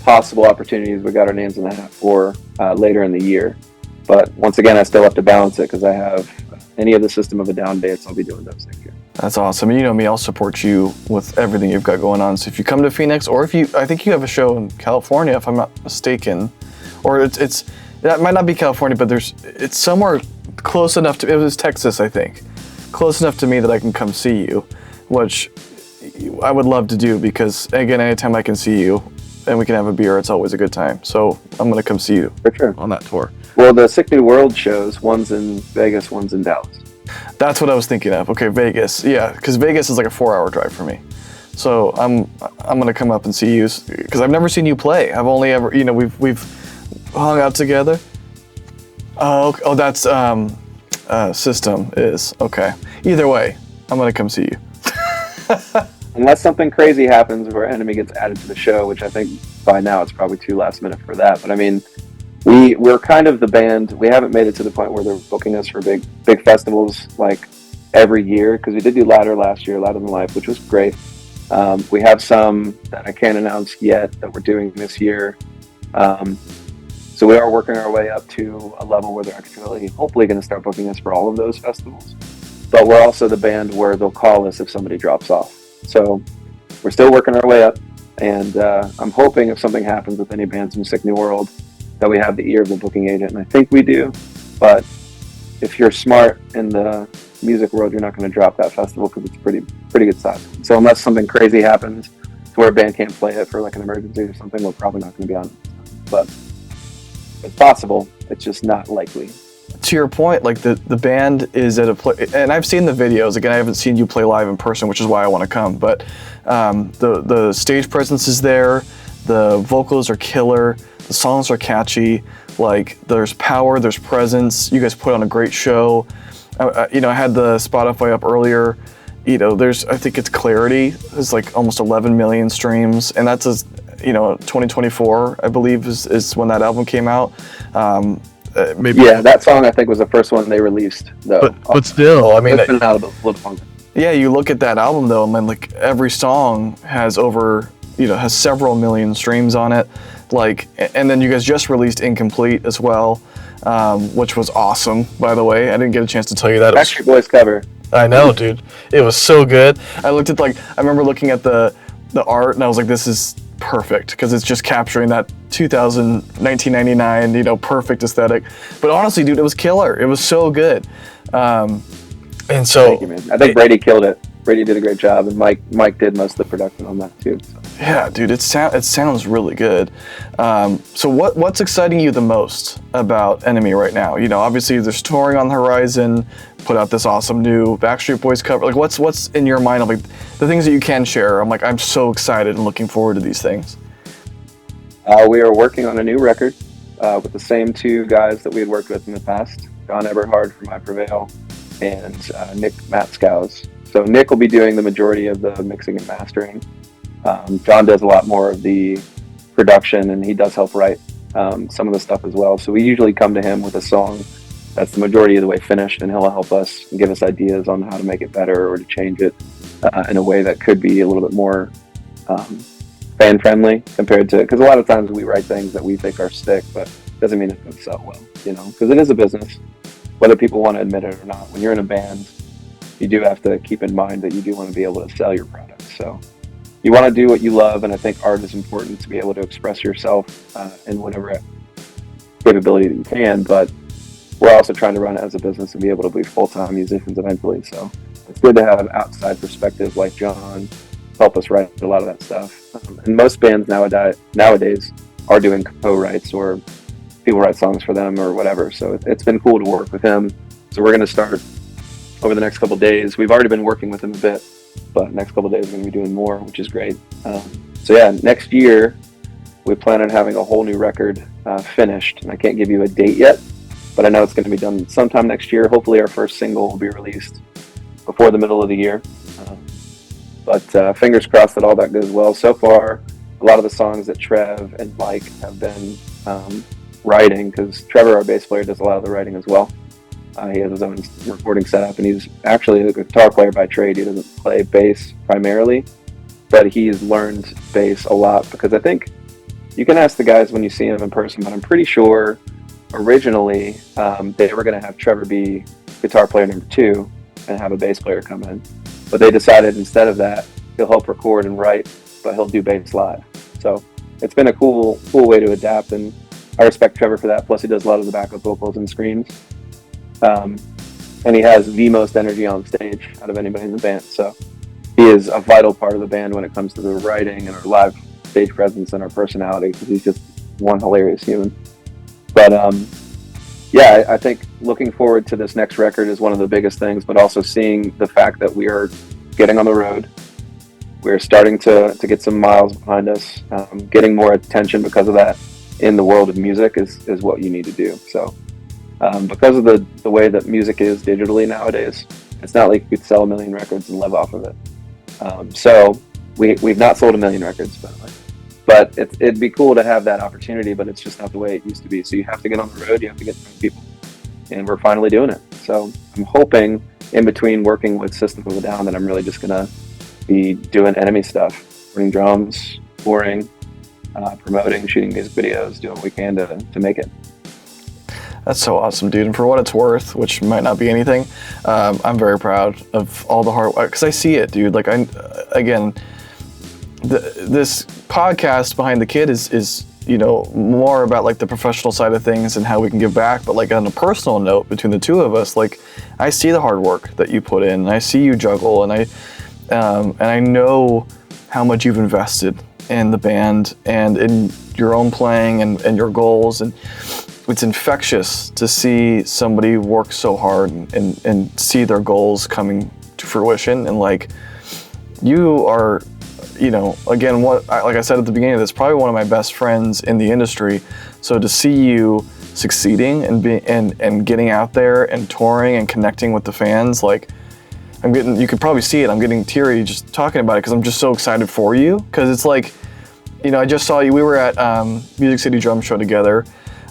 possible opportunities we got our names in the hat for later in the year. But once again, I still have to balance it because I have any of the System of a Down dates. I'll be doing those next year. That's awesome. You know me, I'll support you with everything you've got going on. So if you come to Phoenix, or I think you have a show in California, if I'm not mistaken, or it's that might not be California, but it's somewhere close enough to, it was Texas, I think, close enough to me that I can come see you, which I would love to do, because again, anytime I can see you and we can have a beer, it's always a good time. So I'm gonna come see you for sure on that tour. Well, the Sick New World shows, one's in Vegas, one's in Dallas. That's what I was thinking of. Okay, Vegas. Yeah, because Vegas is like a 4-hour drive for me. So I'm gonna come up and see you, because I've never seen you play. I've only ever, we've hung out together. Oh, that's System is okay. Either way, I'm gonna come see you. Unless something crazy happens where ENMY gets added to the show, which I think by now it's probably too last minute for that. But I mean, we're kind of the band. We haven't made it to the point where they're booking us for big festivals like every year, because we did do Ladder last year, Louder Than Life, which was great. We have some that I can't announce yet that we're doing this year. So we are working our way up to a level where they're actually hopefully going to start booking us for all of those festivals. But we're also the band where they'll call us if somebody drops off. So we're still working our way up, and I'm hoping if something happens with any bands in Sick New World that we have the ear of the booking agent, and I think we do. But if you're smart in the music world, you're not going to drop that festival, because it's pretty good size. So unless something crazy happens to where a band can't play it for like an emergency or something, we're probably not going to be on it. But it's possible. It's just not likely. To your point, like the band is at a place, and I've seen the videos. Again, I haven't seen you play live in person, which is why I want to come. But the stage presence is there. The vocals are killer. The songs are catchy. Like, there's power, there's presence. You guys put on a great show. I had the Spotify up earlier. I think it's Clarity. It's like almost 11 million streams, and that's 2024, I believe, is when that album came out. Maybe. Yeah, that song I think was the first one they released, though. But still, I mean, it's been out of the funk. Yeah, you look at that album though, and like every song has has several million streams on it. Like, and then you guys just released Incomplete as well, which was awesome, by the way. I didn't get a chance to tell you that. Backstreet Boys cover. I know, dude. It was so good. I remember looking at the art, and I was like, this is perfect, because it's just capturing that 1999, perfect aesthetic. But honestly, dude, it was killer. It was so good. And so, thank you, man. I think Brady killed it. Brady did a great job, and Mike did most of the production on that too. So. Yeah, dude, it sounds really good. So what's exciting you the most about ENMY right now? You know, obviously there's touring on the horizon. Put out this awesome new Backstreet Boys cover. Like, what's in your mind of like the things that you can share? I'm so excited and looking forward to these things. We are working on a new record with the same two guys that we had worked with in the past, John Eberhard from Prevail and Nick Matskows. So Nick will be doing the majority of the mixing and mastering. John does a lot more of the production, and he does help write some of the stuff as well. So we usually come to him with a song that's the majority of the way finished, and he'll help us and give us ideas on how to make it better or to change it in a way that could be a little bit more fan friendly compared to, because a lot of times we write things that we think are stick, but doesn't mean it's going to sell well, you know, because it is a business, whether people want to admit it or not. When you're in a band, you do have to keep in mind that you do want to be able to sell your product. So you want to do what you love, and I think art is important to be able to express yourself in whatever capability that you can, but we're also trying to run it as a business and be able to be full-time musicians eventually. So it's good to have an outside perspective like John help us write a lot of that stuff. And most bands nowadays are doing co-writes, or people write songs for them or whatever. So it's been cool to work with him. So we're going to start over the next couple of days. We've already been working with him a bit, but next couple of days we're going to be doing more, which is great. So yeah, next year we plan on having a whole new record finished. And I can't give you a date yet, but I know it's going to be done sometime next year. Hopefully our first single will be released before the middle of the year. But fingers crossed that all that goes well. So far, a lot of the songs that Trev and Mike have been writing, because Trevor, our bass player, does a lot of the writing as well. He has his own recording setup, and he's actually a guitar player by trade. He doesn't play bass primarily, but he's learned bass a lot, because I think you can ask the guys when you see them in person, but I'm pretty sure originally they were going to have Trevor be guitar player number 2 and have a bass player come in. But they decided instead of that, he'll help record and write, but he'll do bass live. So it's been a cool way to adapt, and I respect Trevor for that. Plus he does a lot of the backup vocals and screams. And he has the most energy on stage out of anybody in the band. So he is a vital part of the band when it comes to the writing and our live stage presence and our personality, because he's just one hilarious human. But yeah, I think looking forward to this next record is one of the biggest things, but also seeing the fact that we are getting on the road. We're starting to get some miles behind us. Getting more attention because of that in the world of music is what you need to do. So because of the way that music is digitally nowadays, it's not like you could sell 1 million records and live off of it. So we've not sold 1 million records, by the way. But it'd be cool to have that opportunity, but it's just not the way it used to be. So you have to get on the road, you have to get to know people. And we're finally doing it. So I'm hoping in between working with System of a Down that I'm really just going to be doing ENMY stuff, running drums, touring, promoting, shooting music videos, doing what we can to make it. That's so awesome, dude. And for what it's worth, which might not be anything, I'm very proud of all the hard work, because I see it, dude. Like, this podcast Behind the Kid is you know, more about like the professional side of things and how we can give back, but like on a personal note between the two of us, like I see the hard work that you put in, and I see you juggle, and I know how much you've invested in the band and in your own playing and your goals, and it's infectious to see somebody work so hard and see their goals coming to fruition. And like, you are, you know, again, like I said at the beginning of this, probably one of my best friends in the industry. So to see you succeeding and getting out there and touring and connecting with the fans, like you could probably see it. I'm getting teary just talking about it, because I'm just so excited for you. Because it's like, you know, I just saw you. We were at Music City Drum Show together.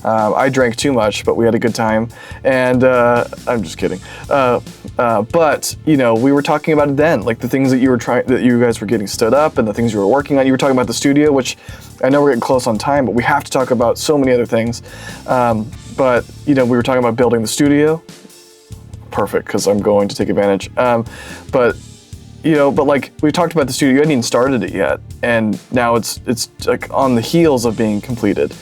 I drank too much, but we had a good time. And I'm just kidding. But you know, we were talking about it then, like the things that you guys were getting stood up, and the things you were working on. You were talking about the studio, which I know we're getting close on time, but we have to talk about so many other things. But you know, we were talking about building the studio. Perfect, because I'm going to take advantage. But you know, like we talked about the studio, you hadn't even started it yet, and now it's like on the heels of being completed.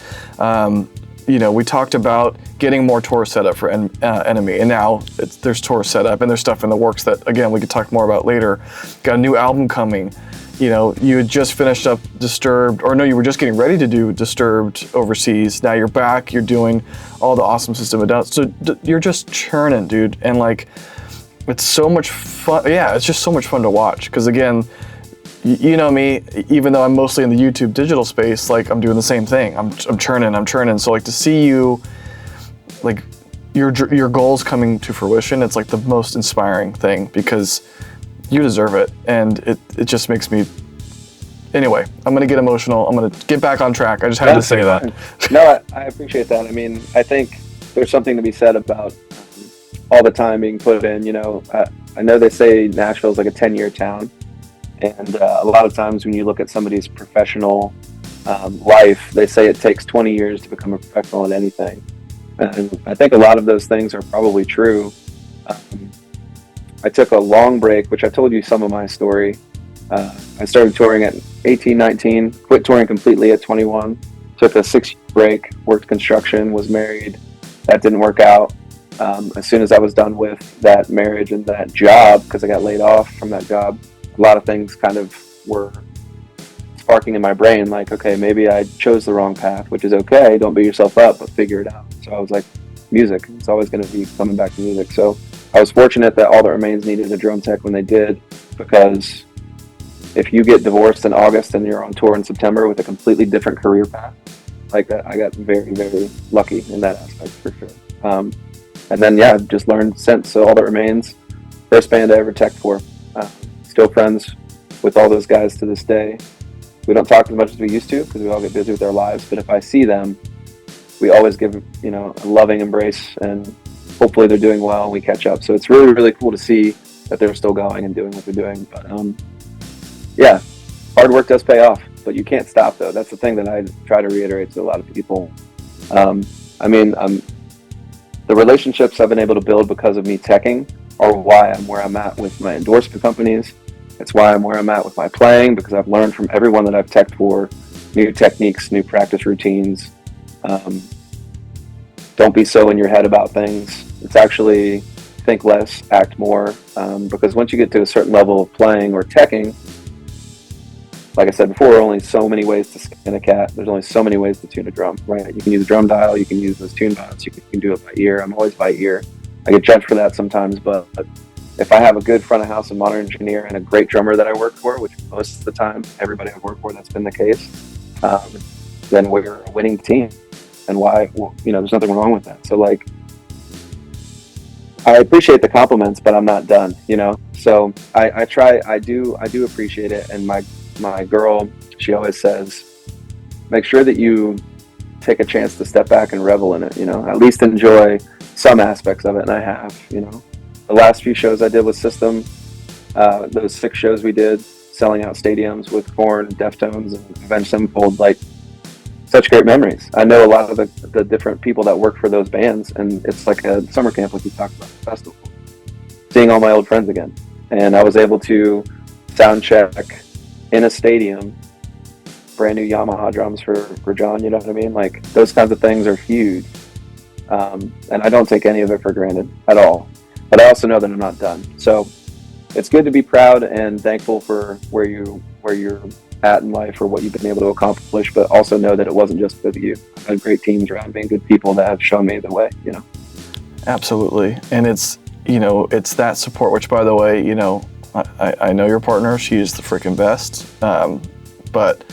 we talked about getting more tour setup for ENMY, and now there's tour setup and there's stuff in the works that, again, we could talk more about later. Got a new album coming. You had just finished up Disturbed, or no, you were just getting ready to do Disturbed overseas. Now you're back, you're doing all the awesome System of a Down. So you're just churning, dude. And like, it's so much fun. Yeah, it's just so much fun to watch. Because again, you know me, even though I'm mostly in the YouTube digital space, like I'm doing the same thing. I'm churning. So like to see you, like your goals coming to fruition, it's like the most inspiring thing because you deserve it. And it just makes me, anyway, I'm gonna get emotional. I'm gonna get back on track. I just had to say that. No, I appreciate that. I mean, I think there's something to be said about all the time being put in, I know they say Nashville's like a 10-year town. And a lot of times when you look at somebody's professional life, they say it takes 20 years to become a professional at anything. And I think a lot of those things are probably true. I took a long break, which I told you some of my story. I started touring at 18, 19, quit touring completely at 21, took a 6-year break, worked construction, was married. That didn't work out. As soon as I was done with that marriage and that job, because I got laid off from that job, a lot of things kind of were sparking in my brain, like, okay, maybe I chose the wrong path, which is okay. Don't beat yourself up, but figure it out. So I was like, music. It's always going to be coming back to music. So I was fortunate that All That Remains needed a drum tech when they did, because if you get divorced in August and you're on tour in September with a completely different career path, like that, I got very, very lucky in that aspect for sure. And then, yeah, I've just learned since. So All That Remains, first band I ever teched for. Still friends with all those guys to this day. We don't talk as much as we used to because we all get busy with our lives. But if I see them, we always give, a loving embrace, and hopefully they're doing well and we catch up. So it's really, really cool to see that they're still going and doing what they're doing. But yeah, hard work does pay off, but you can't stop though. That's the thing that I try to reiterate to a lot of people. The relationships I've been able to build because of me teching are why I'm where I'm at with my endorsement companies. It's why I'm where I'm at with my playing, because I've learned from everyone that I've teched for new techniques, new practice routines. Don't be so in your head about things. It's actually think less, act more, because once you get to a certain level of playing or teching, like I said before, only so many ways to skin a cat. There's only so many ways to tune a drum, right? You can use a drum dial, you can use those tune dials, you can do it by ear. I'm always by ear. I get judged for that sometimes, but if I have a good front of house and modern engineer and a great drummer that I work for, which most of the time, everybody I've worked for, that's been the case, then we're a winning team. And why, there's nothing wrong with that. So like, I appreciate the compliments, but I'm not done, So I try, I do appreciate it. And my girl, she always says, make sure that you take a chance to step back and revel in it, at least enjoy some aspects of it. And I have, the last few shows I did with System, those 6 shows we did, selling out stadiums with Korn, Deftones, and Avenged Sevenfold, like, such great memories. I know a lot of the different people that work for those bands, and it's like a summer camp, like you talked about, the festival. Seeing all my old friends again. And I was able to sound check in a stadium, brand new Yamaha drums for John, you know what I mean? Like, those kinds of things are huge. And I don't take any of it for granted at all. But I also know that I'm not done. So it's good to be proud and thankful for where you're at in life or what you've been able to accomplish, but also know that it wasn't just because of you. I've had great teams around me and good people that have shown me the way, Absolutely. And it's, it's that support, which, by the way, I know your partner, she's the freaking best. But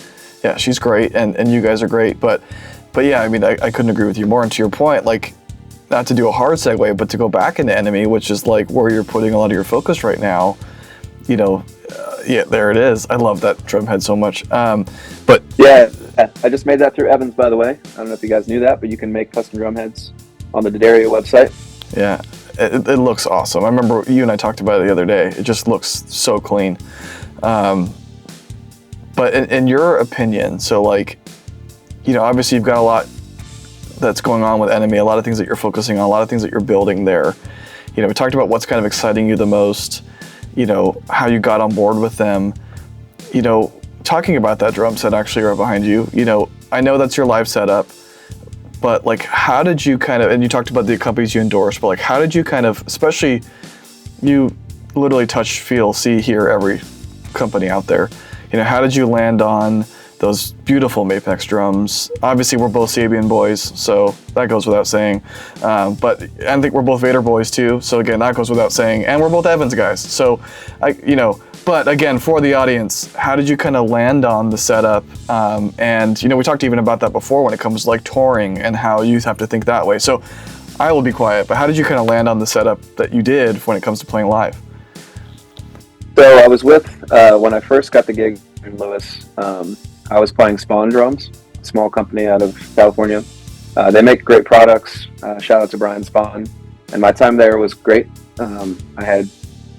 yeah, she's great, and you guys are great. But yeah, I couldn't agree with you more. And to your point, like, not to do a hard segue, but to go back into ENMY, which is like where you're putting a lot of your focus right now, yeah, there it is. I love that drum head so much. But yeah, I just made that through Evans, by the way. I don't know if you guys knew that, but you can make custom drum heads on the D'Addario website. Yeah, it looks awesome. I remember you and I talked about it the other day. It just looks so clean. But in your opinion, so like, obviously you've got a lot that's going on with ENMY, a lot of things that you're focusing on, a lot of things that you're building there. We talked about what's kind of exciting you the most, how you got on board with them. Talking about that drum set actually right behind you, I know that's your live setup, but like, how did you kind of, and you talked about the companies you endorsed, but like, how did you kind of, especially you literally touch, feel, see, hear every company out there, you know, how did you land on those beautiful Mapex drums? Obviously, we're both Sabian boys, so that goes without saying. But I think we're both Vader boys too, so again, that goes without saying. And we're both Evans guys, so But again, for the audience, how did you kind of land on the setup? And we talked even about that before when it comes to like touring and how you have to think that way. So I will be quiet, but how did you kind of land on the setup that you did when it comes to playing live? So I was with, when I first got the gig in Lewis, I was playing Spawn Drums, a small company out of California. They make great products. Shout out to Brian Spawn. And my time there was great. I had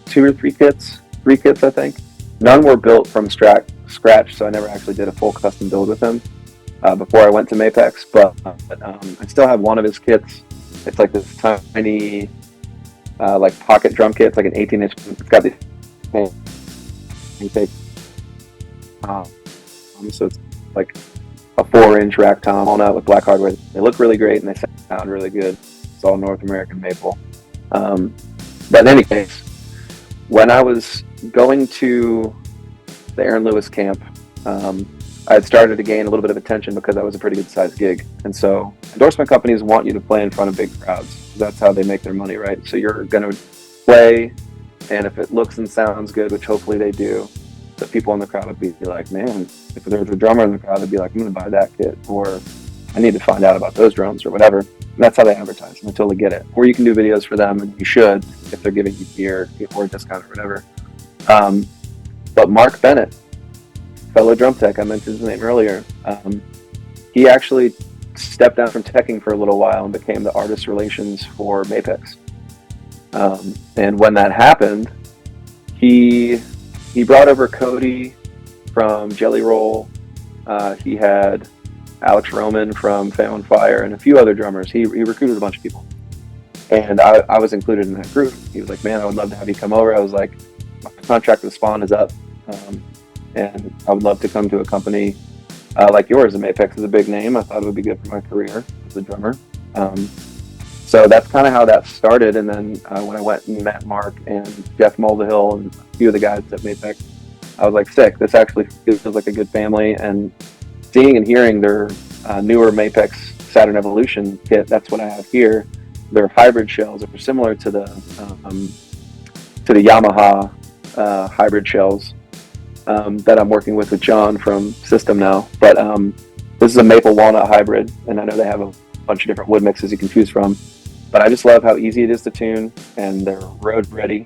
2 or 3 kits, I think. None were built from scratch, so I never actually did a full custom build with him before I went to Mapex. But I still have one of his kits. It's like this tiny, like pocket drum kit. It's like an 18-inch. It's got these. So it's like a 4-inch rack tom all out with black hardware. They look really great and they sound really good. It's all North American maple. But in any case, when I was going to the Aaron Lewis camp, I had started to gain a little bit of attention because that was a pretty good sized gig. And so endorsement companies want you to play in front of big crowds. That's how they make their money, right? So you're going to play, and if it looks and sounds good, which hopefully they do, the people in the crowd would be like, man, if there's a drummer in the crowd, they'd be like, I'm going to buy that kit, or I need to find out about those drums or whatever. And that's how they advertise until they get it. Or you can do videos for them, and you should if they're giving you gear or a discount or whatever. But Mark Bennett, fellow drum tech, I mentioned his name earlier, he actually stepped down from teching for a little while and became the artist relations for Mapex. And when that happened, he brought over Cody from Jelly Roll. He had Alex Roman from Fame on Fire and a few other drummers. He recruited a bunch of people. And I was included in that group. He was like, man, I would love to have you come over. I was like, my contract with Spawn is up. And I would love to come to a company like yours. And Mapex is a big name. I thought it would be good for my career as a drummer. So that's kind of how that started. And then when I went and met Mark and Jeff Mulvihill and a few of the guys at Mapex, I was like, sick. This actually feels like a good family. And seeing and hearing their newer Mapex Saturn Evolution kit, that's what I have here. Their hybrid shells are similar to the Yamaha hybrid shells that I'm working with John from System now. But this is a maple walnut hybrid, and I know they have a bunch of different wood mixes you can choose from. But I just love how easy it is to tune, and they're road ready.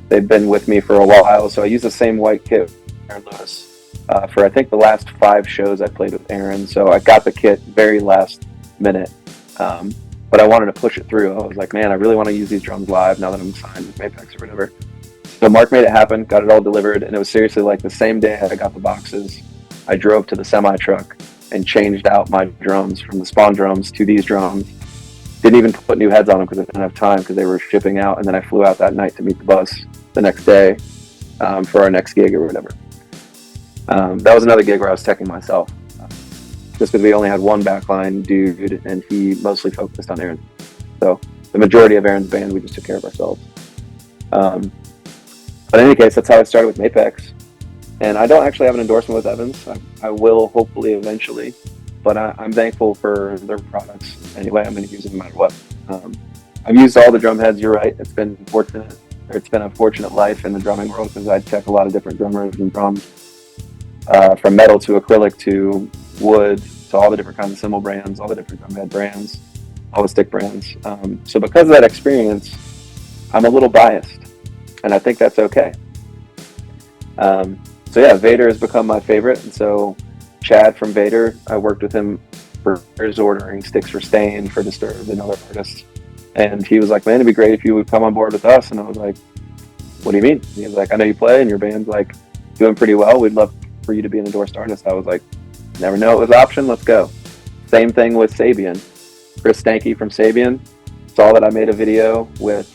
They've been with me for a while, so I use the same white kit with Aaron Lewis for I think the last 5 shows I played with Aaron. So I got the kit very last minute, but I wanted to push it through. I was like, man, I really want to use these drums live now that I'm signed with Mapex or whatever. So Mark made it happen, got it all delivered, and it was seriously like the same day I got the boxes, I drove to the semi-truck and changed out my drums from the Spawn drums to these drums. Didn't even put new heads on them because I didn't have time because they were shipping out, and then I flew out that night to meet the bus the next day for our next gig or whatever. That was another gig where I was teching myself, just because we only had one backline dude, and he mostly focused on Aaron. So the majority of Aaron's band, we just took care of ourselves. But in any case, that's how I started with Mapex. And I don't actually have an endorsement with Evans. I will hopefully eventually, but I'm thankful for their products. Anyway, I'm going to use them no matter what. I've used all the drum heads, you're right. It's been a fortunate life in the drumming world because I check a lot of different drummers and drums, from metal to acrylic to wood to all the different kinds of cymbal brands, all the different drum head brands, all the stick brands. So because of that experience, I'm a little biased, and I think that's okay. So yeah, Vader has become my favorite, and so Chad from Vader, I worked with him for years ordering sticks for Stain, for Disturbed, and other artists. And he was like, man, it'd be great if you would come on board with us. And I was like, what do you mean? He was like, I know you play and your band's like doing pretty well. We'd love for you to be an endorsed artist. I was like, never know it was an option. Let's go. Same thing with Sabian. Chris Stanky from Sabian saw that I made a video with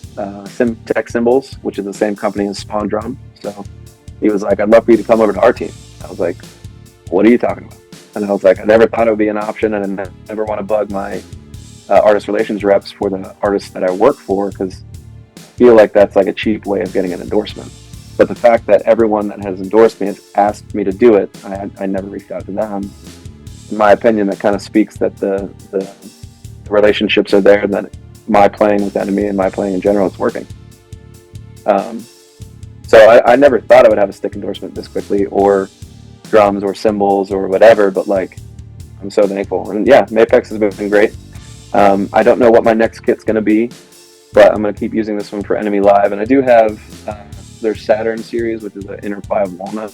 Tech Cymbals, which is the same company as Spawn Drum. So he was like, I'd love for you to come over to our team. I was like, what are you talking about? And I was like, I never thought it would be an option, and I never want to bug my artist relations reps for the artists that I work for, because I feel like that's like a cheap way of getting an endorsement. But the fact that everyone that has endorsed me has asked me to do it, I never reached out to them. In my opinion, that kind of speaks that the relationships are there, that my playing with ENMY and my playing in general is working. So I never thought I would have a stick endorsement this quickly, or drums or cymbals or whatever, but like, I'm so thankful. And yeah, Mapex has been great. I don't know what my next kit's going to be, but I'm going to keep using this one for ENMY Live. And I do have their Saturn series, which is an Inner 5 walnut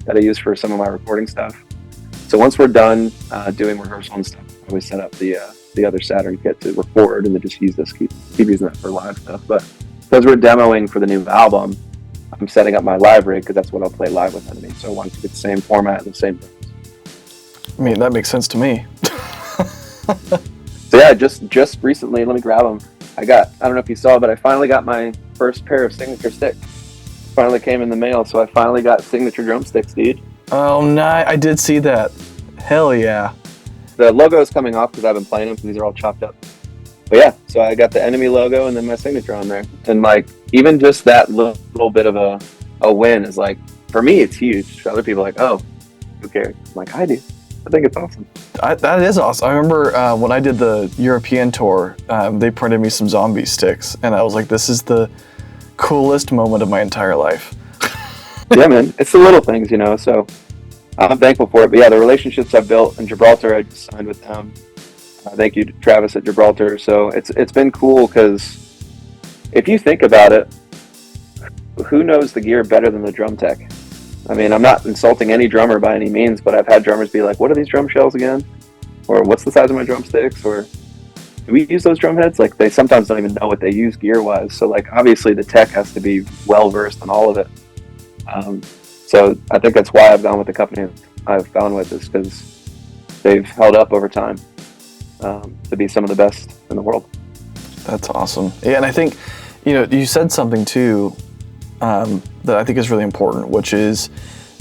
that I use for some of my recording stuff. So once we're done doing rehearsal and stuff, I always set up the other Saturn kit to record, and then just use this, keep using that for live stuff. But because we're demoing for the new album, I'm setting up my live rig, because that's what I'll play live with ENMY. So I want to get the same format and the same drums. I mean, that makes sense to me. So yeah, just recently, let me grab them. I don't know if you saw, but I finally got my first pair of signature sticks. Finally came in the mail, so I finally got signature drumsticks, dude. Oh, nice. I did see that. Hell yeah. The logo is coming off because I've been playing them, because these are all chopped up. But yeah, so I got the ENMY logo and then my signature on there. And like, even just that little bit of a win is like, for me, it's huge. For other people, like, oh, who cares? I'm like, I do. I think it's awesome. That is awesome. I remember when I did the European tour, they printed me some zombie sticks, and I was like, this is the coolest moment of my entire life. Yeah, man. It's the little things, you know, so I'm thankful for it. But yeah, the relationships I've built in Gibraltar, I just signed with them. Thank you to Travis at Gibraltar. So it's been cool, because if you think about it, who knows the gear better than the drum tech? I mean, I'm not insulting any drummer by any means, but I've had drummers be like, what are these drum shells again? Or what's the size of my drumsticks? Or do we use those drum heads? Like, they sometimes don't even know what they use gear-wise. So like, obviously the tech has to be well-versed on all of it. So I think that's why I've gone with the company I've gone with, is because they've held up over time to be some of the best in the world. That's awesome. Yeah, and I think, you said something too that I think is really important, which is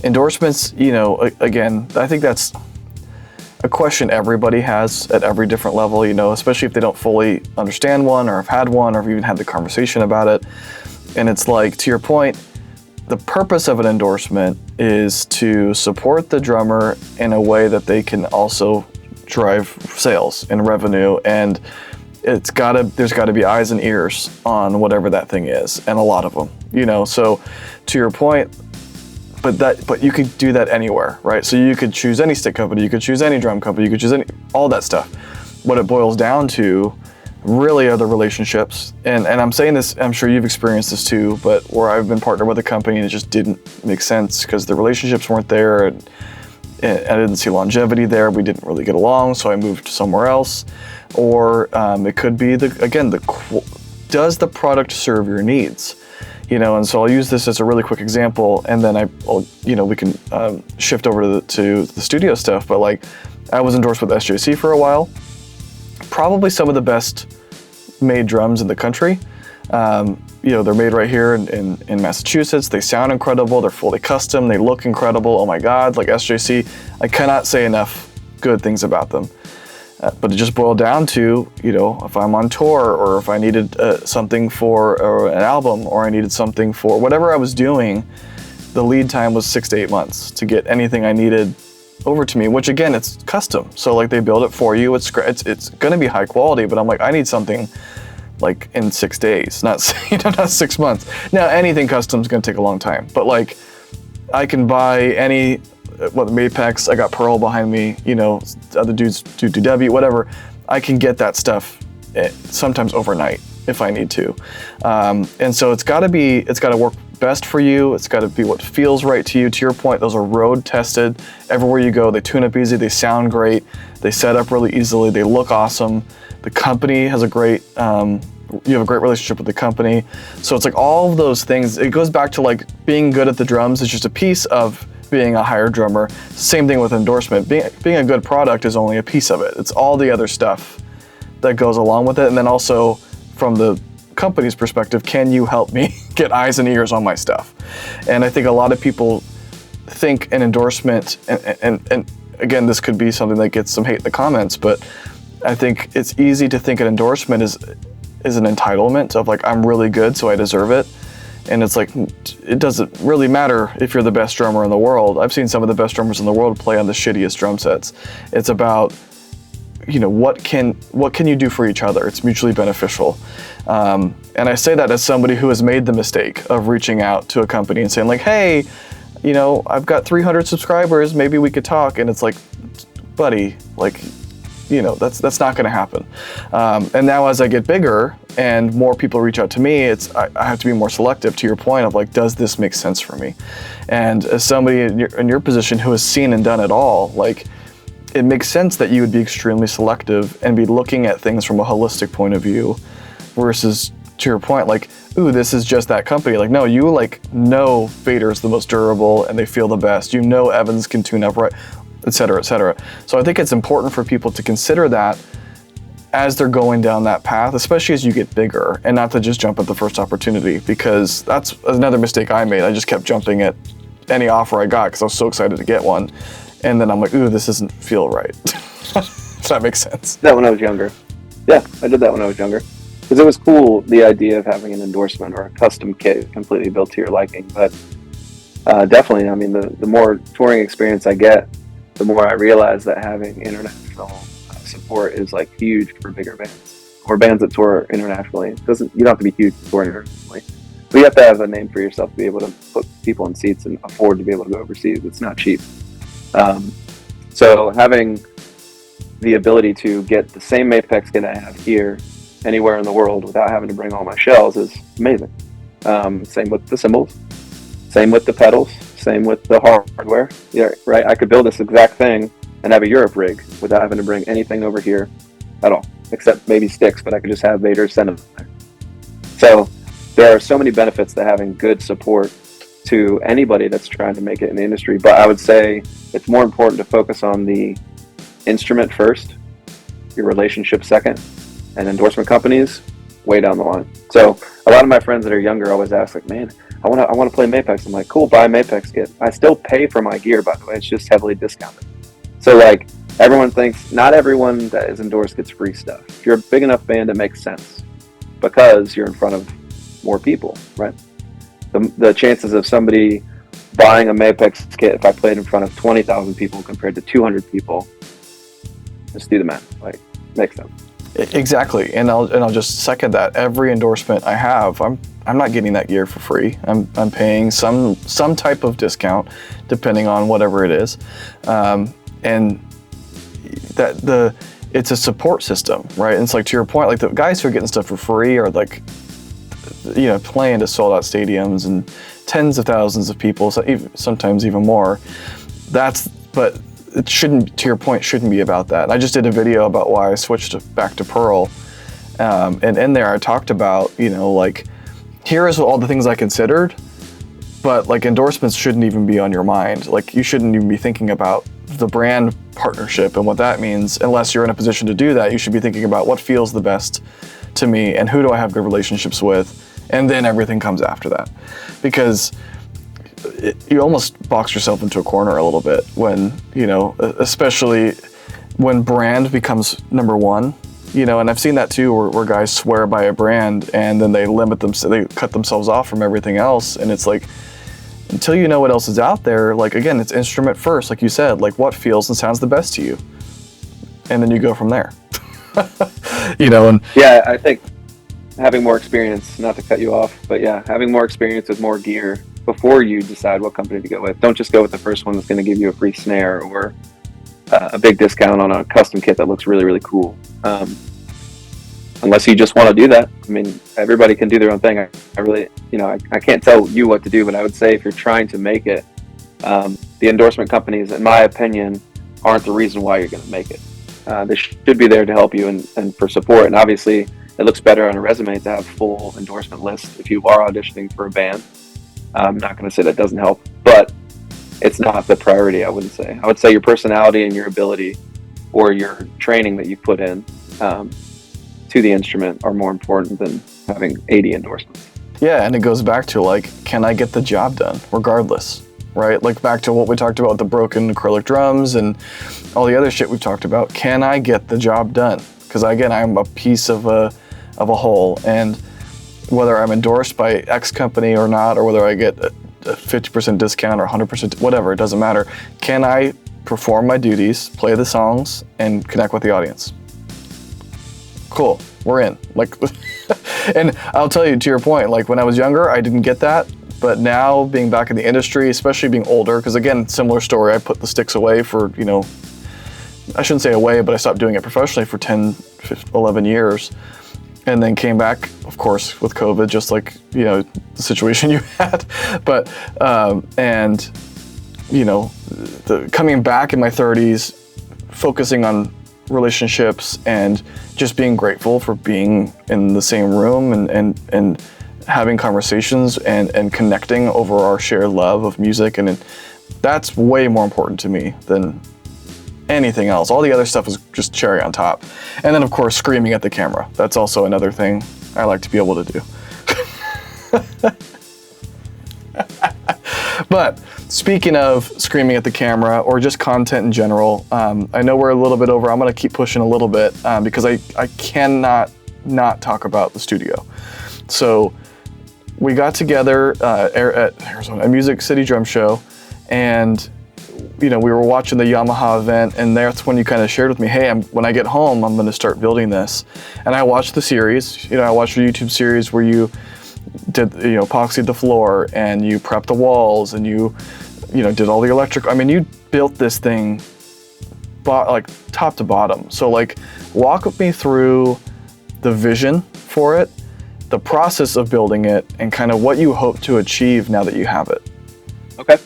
endorsements. Again, I think that's a question everybody has at every different level, especially if they don't fully understand one, or have had one, or have even had the conversation about it. And it's like, to your point, the purpose of an endorsement is to support the drummer in a way that they can also drive sales and revenue, and there's got to be eyes and ears on whatever that thing is, and a lot of them, So, to your point, but you could do that anywhere, right? So you could choose any stick company, you could choose any drum company, you could choose all that stuff. What it boils down to really are the relationships, and I'm saying this, I'm sure you've experienced this too, but where I've been partnered with a company and it just didn't make sense because the relationships weren't there, and I didn't see longevity there, we didn't really get along, so I moved somewhere else. Or it could be does the product serve your needs? And so I'll use this as a really quick example, and then we can shift over to the studio stuff. But like, I was endorsed with SJC for a while, probably some of the best made drums in the country. They're made right here in Massachusetts. They sound incredible. They're fully custom. They look incredible. Oh my God, like SJC, I cannot say enough good things about them. But it just boiled down to, if I'm on tour, or if I needed something for an album, or I needed something for whatever I was doing, the lead time was 6 to 8 months to get anything I needed over to me, which again, it's custom. So like, they build it for you. It's going to be high quality, but I'm like, I need something like in 6 days, not 6 months. Now, anything custom is going to take a long time, but like, I can buy any, Mapex, I got Pearl behind me, other dudes do DW, whatever. I can get that stuff sometimes overnight if I need to. And so it's got to work best for you. It's got to be what feels right to you. To your point, those are road tested. Everywhere you go, they tune up easy, they sound great, they set up really easily, they look awesome. The company has you have a great relationship with the company. So it's like all of those things, it goes back to like being good at the drums is just a piece of being a hired drummer. Same thing with endorsement. Being a good product is only a piece of it. It's all the other stuff that goes along with it. And then also from the company's perspective, can you help me get eyes and ears on my stuff? And I think a lot of people think an endorsement, and again, this could be something that gets some hate in the comments, but I think it's easy to think an endorsement is an entitlement of like, I'm really good, so I deserve it. And it's like, it doesn't really matter if you're the best drummer in the world. I've seen some of the best drummers in the world play on the shittiest drum sets. It's about, what can you do for each other? It's mutually beneficial. And I say that as somebody who has made the mistake of reaching out to a company and saying like, hey, I've got 300 subscribers, maybe we could talk. And it's like, buddy, like, that's not going to happen. And now as I get bigger and more people reach out to me, I have to be more selective, to your point of like, does this make sense for me? And as somebody in your position who has seen and done it all, like, it makes sense that you would be extremely selective and be looking at things from a holistic point of view versus, to your point, like, ooh, this is just that company. Like, no, you know Vader's the most durable and they feel the best. Evans can tune up right, et cetera, et cetera. So I think it's important for people to consider that as they're going down that path, especially as you get bigger, and not to just jump at the first opportunity, because that's another mistake I made. I just kept jumping at any offer I got because I was so excited to get one. And then I'm like, ooh, this doesn't feel right. Does that make sense? That when I was younger. Yeah, I did that when I was younger. Because it was cool, the idea of having an endorsement or a custom kit completely built to your liking. But definitely, I mean, the more touring experience I get, the more I realize that having international support is like huge for bigger bands or bands that tour internationally. You don't have to be huge to tour internationally. But you have to have a name for yourself to be able to put people in seats and afford to be able to go overseas. It's not cheap. So having the ability to get the same Mapex kit I have here anywhere in the world without having to bring all my shells is amazing. Same with the cymbals, same with the pedals, same with the hardware. Yeah, right. I could build this exact thing and have a Europe rig without having to bring anything over here at all, except maybe sticks, but I could just have Vader send them there. So there are so many benefits to having good support to anybody that's trying to make it in the industry. But I would say it's more important to focus on the instrument first, your relationship second, and endorsement companies way down the line. So a lot of my friends that are younger always ask like, man, I want to play Mapex. I'm like, cool, buy a Mapex kit. I still pay for my gear, by the way. It's just heavily discounted. So like, everyone thinks not everyone that is endorsed gets free stuff. If you're a big enough band, it makes sense because you're in front of more people, right? The chances of somebody buying a Mapex kit if I played in front of 20,000 people compared to 200 people, just do the math. Like, makes sense. Exactly, and I'll just second that. Every endorsement I have, I'm not getting that gear for free. I'm paying some type of discount, depending on whatever it is, and that it's a support system, right? And it's like, to your point, like the guys who are getting stuff for free are like, playing to sold out stadiums and tens of thousands of people, sometimes even more. But it shouldn't, to your point, shouldn't be about that. I just did a video about why I switched back to Pearl. And in there I talked about, like, here is all the things I considered, but like endorsements shouldn't even be on your mind. Like, you shouldn't even be thinking about the brand partnership and what that means unless you're in a position to do that. You should be thinking about what feels the best to me and who do I have good relationships with, and then everything comes after that. Because you almost box yourself into a corner a little bit when, especially when brand becomes number one, and I've seen that too, where guys swear by a brand and then they they cut themselves off from everything else. And it's like, until you know what else is out there, like, again, it's instrument first, like you said, like what feels and sounds the best to you. And then you go from there. And yeah, I think having more experience, not to cut you off, but yeah, having more experience with more gear before you decide what company to go with. Don't just go with the first one that's going to give you a free snare or a big discount on a custom kit that looks really, really cool. Unless you just want to do that. I mean, everybody can do their own thing. I really, I can't tell you what to do, but I would say if you're trying to make it, the endorsement companies, in my opinion, aren't the reason why you're going to make it. They should be there to help you and for support. And obviously, it looks better on a resume to have full endorsement list if you are auditioning for a band. I'm not going to say that doesn't help, but it's not the priority, I wouldn't say. I would say your personality and your ability or your training that you put in to the instrument are more important than having 80 endorsements. Yeah, and it goes back to like, can I get the job done regardless? right? Like back to what we talked about, the broken acrylic drums and all the other shit we've talked about. Can I get the job done? Because again, I'm a piece of a whole, and whether I'm endorsed by X company or not, or whether I get a 50% discount or 100%, whatever, it doesn't matter. Can I perform my duties, play the songs, and connect with the audience? Cool, we're in. Like, and I'll tell you, to your point, like when I was younger, I didn't get that. But now being back in the industry, especially being older, because again, similar story, I put the sticks away for, you know, I shouldn't say away, but I stopped doing it professionally for 10, 15, 11 years. And then came back, of course, with COVID, just like, you know, the situation you had. But, and, you know, coming back in my 30s, focusing on relationships and just being grateful for being in the same room and having conversations and connecting over our shared love of music. And that's way more important to me than anything else. All the other stuff is just cherry on top. And then of course, screaming at the camera. That's also another thing I like to be able to do. But speaking of screaming at the camera or just content in general, I know we're a little bit over. I'm gonna keep pushing a little bit because I cannot not talk about the studio. So we got together at Arizona, a Music City Drum Show, and you know, we were watching the Yamaha event, and that's when you kind of shared with me, hey, when I get home, I'm going to start building this. And I watched the series. You know, I watched your YouTube series where you did, you know, epoxied the floor and you prepped the walls and you know, did all the electric. I mean, you built this thing like top to bottom. So like, walk me through the vision for it, the process of building it, and kind of what you hope to achieve now that you have it. Okay.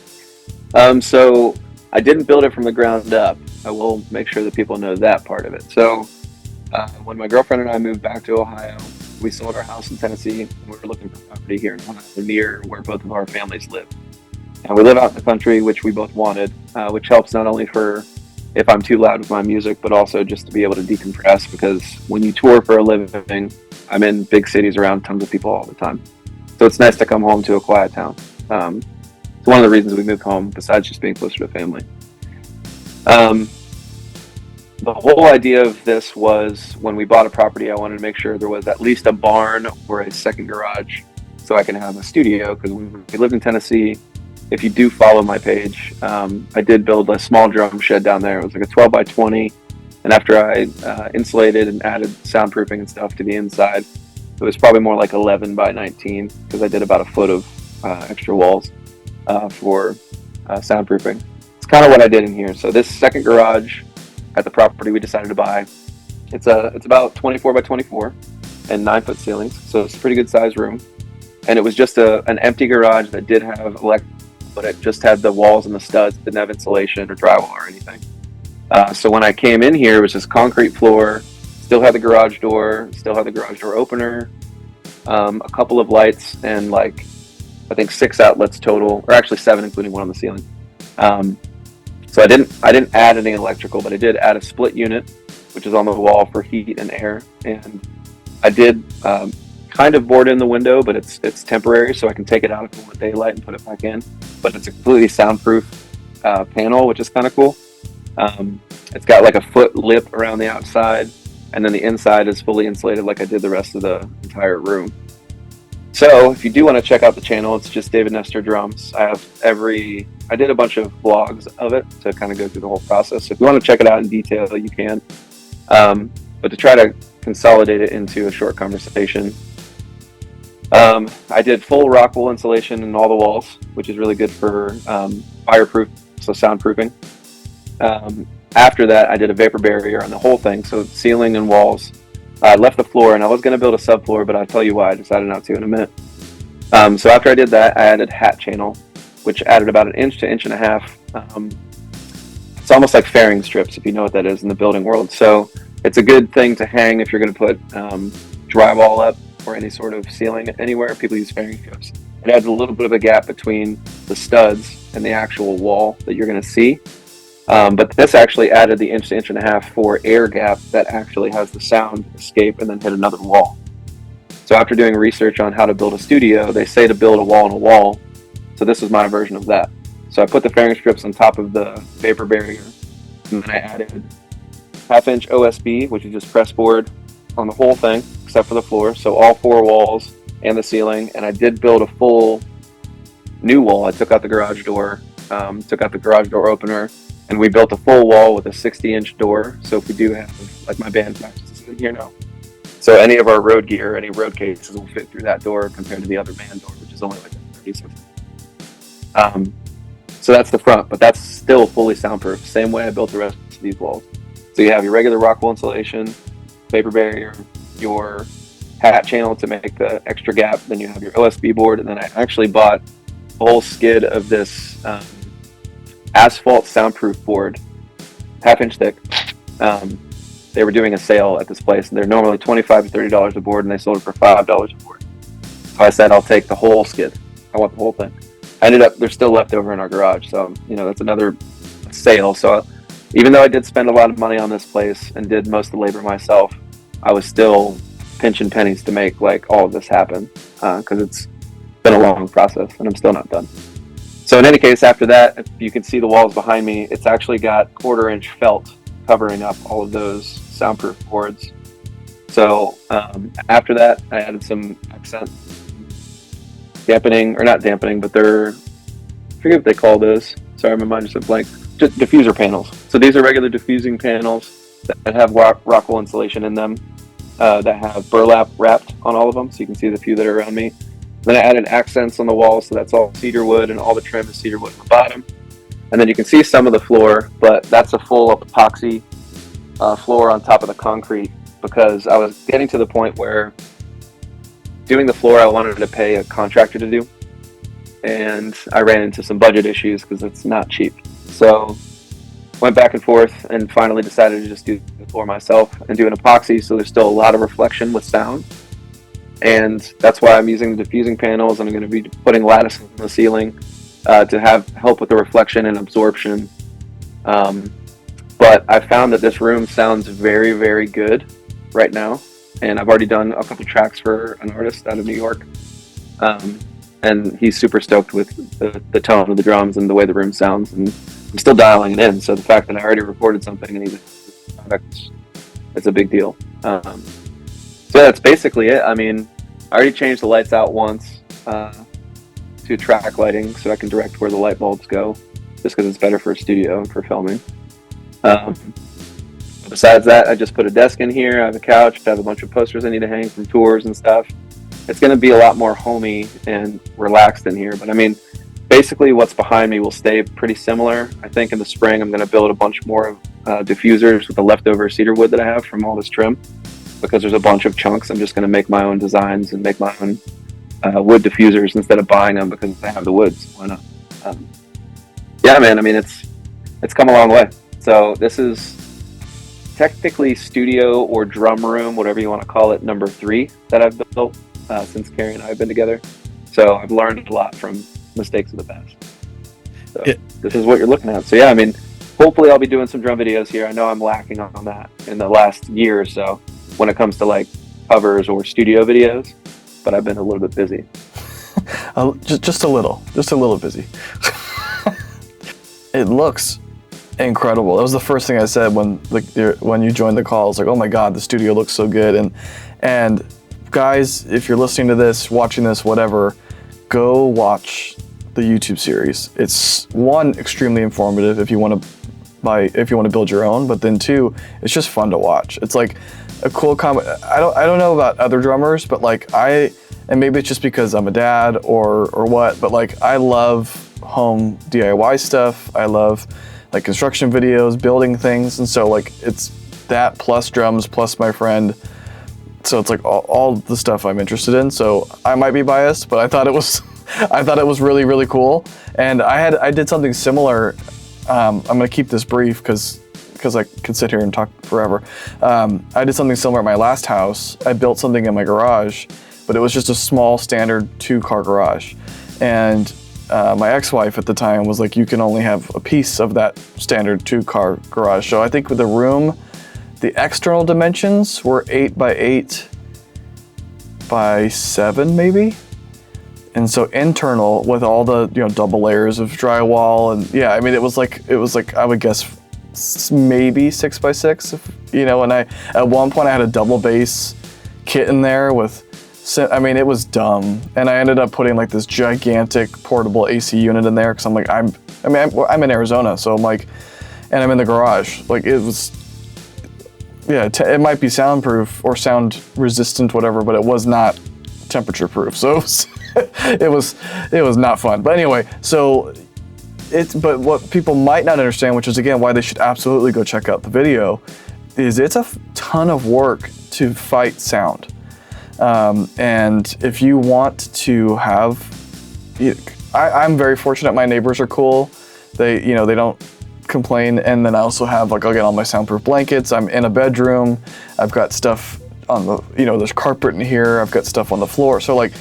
So I didn't build it from the ground up. I will make sure that people know that part of it. So when my girlfriend and I moved back to Ohio, we sold our house in Tennessee, and we were looking for property here in Ohio near where both of our families live. And we live out in the country, which we both wanted, which helps not only for if I'm too loud with my music, but also just to be able to decompress, because when you tour for a living, I'm in big cities around tons of people all the time. So it's nice to come home to a quiet town. It's one of the reasons we moved home, besides just being closer to family. The whole idea of this was when we bought a property, I wanted to make sure there was at least a barn or a second garage so I can have a studio, because we lived in Tennessee. If you do follow my page, I did build a small drum shed down there. It was like a 12 by 20. And after I insulated and added soundproofing and stuff to the inside, it was probably more like 11 by 19, because I did about a foot of extra walls for soundproofing. It's kind of what I did in here. So this second garage at the property we decided to buy, it's about 24 by 24 and 9-foot ceilings. So it's a pretty good size room. And it was just an empty garage that did have electric, but it just had the walls and the studs. It didn't have insulation or drywall or anything. So when I came in here, it was just concrete floor, still had the garage door opener, a couple of lights, and like, I think 6 outlets total, or actually 7, including one on the ceiling. So I didn't add any electrical, but I did add a split unit, which is on the wall for heat and air. And I did kind of board in the window, but it's temporary, so I can take it out if I want daylight and put it back in. But it's a completely soundproof panel, which is kind of cool. It's got like a foot lip around the outside, and then the inside is fully insulated like I did the rest of the entire room. So if you do want to check out the channel, it's just David Nestor Drums. I did a bunch of vlogs of it to kind of go through the whole process. So if you want to check it out in detail, you can. But to try to consolidate it into a short conversation, I did full rock wool insulation in all the walls, which is really good for fireproof, so soundproofing. After that, I did a vapor barrier on the whole thing, so ceiling and walls. I left the floor, and I was going to build a subfloor, but I'll tell you why I decided not to in a minute. So after I did that, I added hat channel, which added about 1 inch to 1.5 inches. It's almost like fairing strips, if you know what that is in the building world. So it's a good thing to hang if you're going to put drywall up or any sort of ceiling anywhere. People use fairing strips. It adds a little bit of a gap between the studs and the actual wall that you're going to see. But this actually added the 1 to 1.5 inches for air gap that actually has the sound escape and then hit another wall. So after doing research on how to build a studio, they say to build a wall in a wall. So this is my version of that. So I put the fairing strips on top of the vapor barrier, and then I added 1/2-inch OSB, which is just press board, on the whole thing except for the floor, so all 4 walls and the ceiling. And I did build a full new wall. I took out the garage door, opener, and we built a full wall with a 60-inch door. So if we do have, like, my band practices in here now, so any of our road gear, any road cases will fit through that door compared to the other band door, which is only like a 36. So that's the front, but that's still fully soundproof. Same way I built the rest of these walls. So you have your regular rock wool insulation, vapor barrier, your hat channel to make the extra gap, then you have your OSB board, and then I actually bought a whole skid of this asphalt soundproof board, 1/2-inch thick. They were doing a sale at this place, and they're normally $25 to $30 a board, and they sold it for $5 a board. So I said, I'll take the whole skid. I want the whole thing. I ended up, there's still left over in our garage, so that's another sale. So even though I did spend a lot of money on this place and did most of the labor myself, I was still pinching pennies to make like all of this happen, because it's been a long process and I'm still not done. So in any case, after that, if you can see the walls behind me, it's actually got 1/4-inch felt covering up all of those soundproof boards. So after that, I added some accent dampening, or not dampening, but I forget what they call those. Sorry, my mind just went blank. Just diffuser panels. So these are regular diffusing panels that have rock wool insulation in them, that have burlap wrapped on all of them, so you can see the few that are around me. Then I added accents on the wall, so that's all cedar wood, and all the trim is cedar wood on the bottom. And then you can see some of the floor, but that's a full epoxy floor on top of the concrete, because I was getting to the point where doing the floor I wanted to pay a contractor to do, and I ran into some budget issues because it's not cheap. So went back and forth and finally decided to just do the floor myself and do an epoxy, so there's still a lot of reflection with sound. And that's why I'm using the diffusing panels, and I'm going to be putting lattice on the ceiling to have help with the reflection and absorption. But I found that this room sounds very, very good right now, and I've already done a couple tracks for an artist out of New York, and he's super stoked with the tone of the drums and the way the room sounds, and I'm still dialing it in. So the fact that I already recorded something and it's a big deal. So that's basically it. I mean, I already changed the lights out once to track lighting, so I can direct where the light bulbs go, just because it's better for a studio and for filming. Besides that, I just put a desk in here. I have a couch. I have a bunch of posters I need to hang from tours and stuff. It's going to be a lot more homey and relaxed in here. But I mean, basically what's behind me will stay pretty similar. I think in the spring I'm going to build a bunch more of diffusers with the leftover cedar wood that I have from all this trim, because there's a bunch of chunks. I'm just going to make my own designs and make my own wood diffusers instead of buying them, because I have the woods. Why not? Yeah, man. I mean, it's come a long way. So this is technically studio or drum room, whatever you want to call it, number 3 that I've built since Carrie and I have been together. So I've learned a lot from mistakes of the past. So This is what you're looking at. So yeah, I mean, hopefully I'll be doing some drum videos here. I know I'm lacking on that in the last year or so when it comes to like covers or studio videos, but I've been a little bit busy. Just a little busy. It looks incredible. That was the first thing I said when you joined the call. I was like, oh my God, the studio looks so good. And guys, if you're listening to this, watching this, whatever, go watch the YouTube series. It's one, extremely informative if you want to build your own, but then 2, it's just fun to watch. It's like a cool I don't know about other drummers, but like and maybe it's just because I'm a dad or what, but like I love home DIY stuff. I love like construction videos, building things, and so like it's that plus drums plus my friend. So it's like all the stuff I'm interested in. So I might be biased, but I thought it was really, really cool. And I did something similar. I'm gonna keep this brief because I could sit here and talk forever. I did something similar at my last house. I built something in my garage, but it was just a small standard 2-car garage. And my ex-wife at the time was like, you can only have a piece of that standard 2-car garage. So I think with the room, the external dimensions were 8 by 8 by 7 maybe. And so internal with all the, double layers of drywall, and yeah, I mean, it was like I would guess maybe 6x6, and at one point I had a double bass kit in there with, I mean, it was dumb. And I ended up putting like this gigantic portable AC unit in there, because I'm like, I'm in Arizona, so I'm like, and I'm in the garage. Like, it was, yeah, it might be soundproof or sound resistant, whatever, but it was not temperature proof. So it was not fun. But anyway, so but what people might not understand, which is again why they should absolutely go check out the video, is it's a ton of work to fight sound. And if you want to have, I'm very fortunate. My neighbors are cool. They don't complain. And then I also have, like, I'll get all my soundproof blankets. I'm in a bedroom. I've got stuff on the, there's carpet in here. I've got stuff on the floor. So like,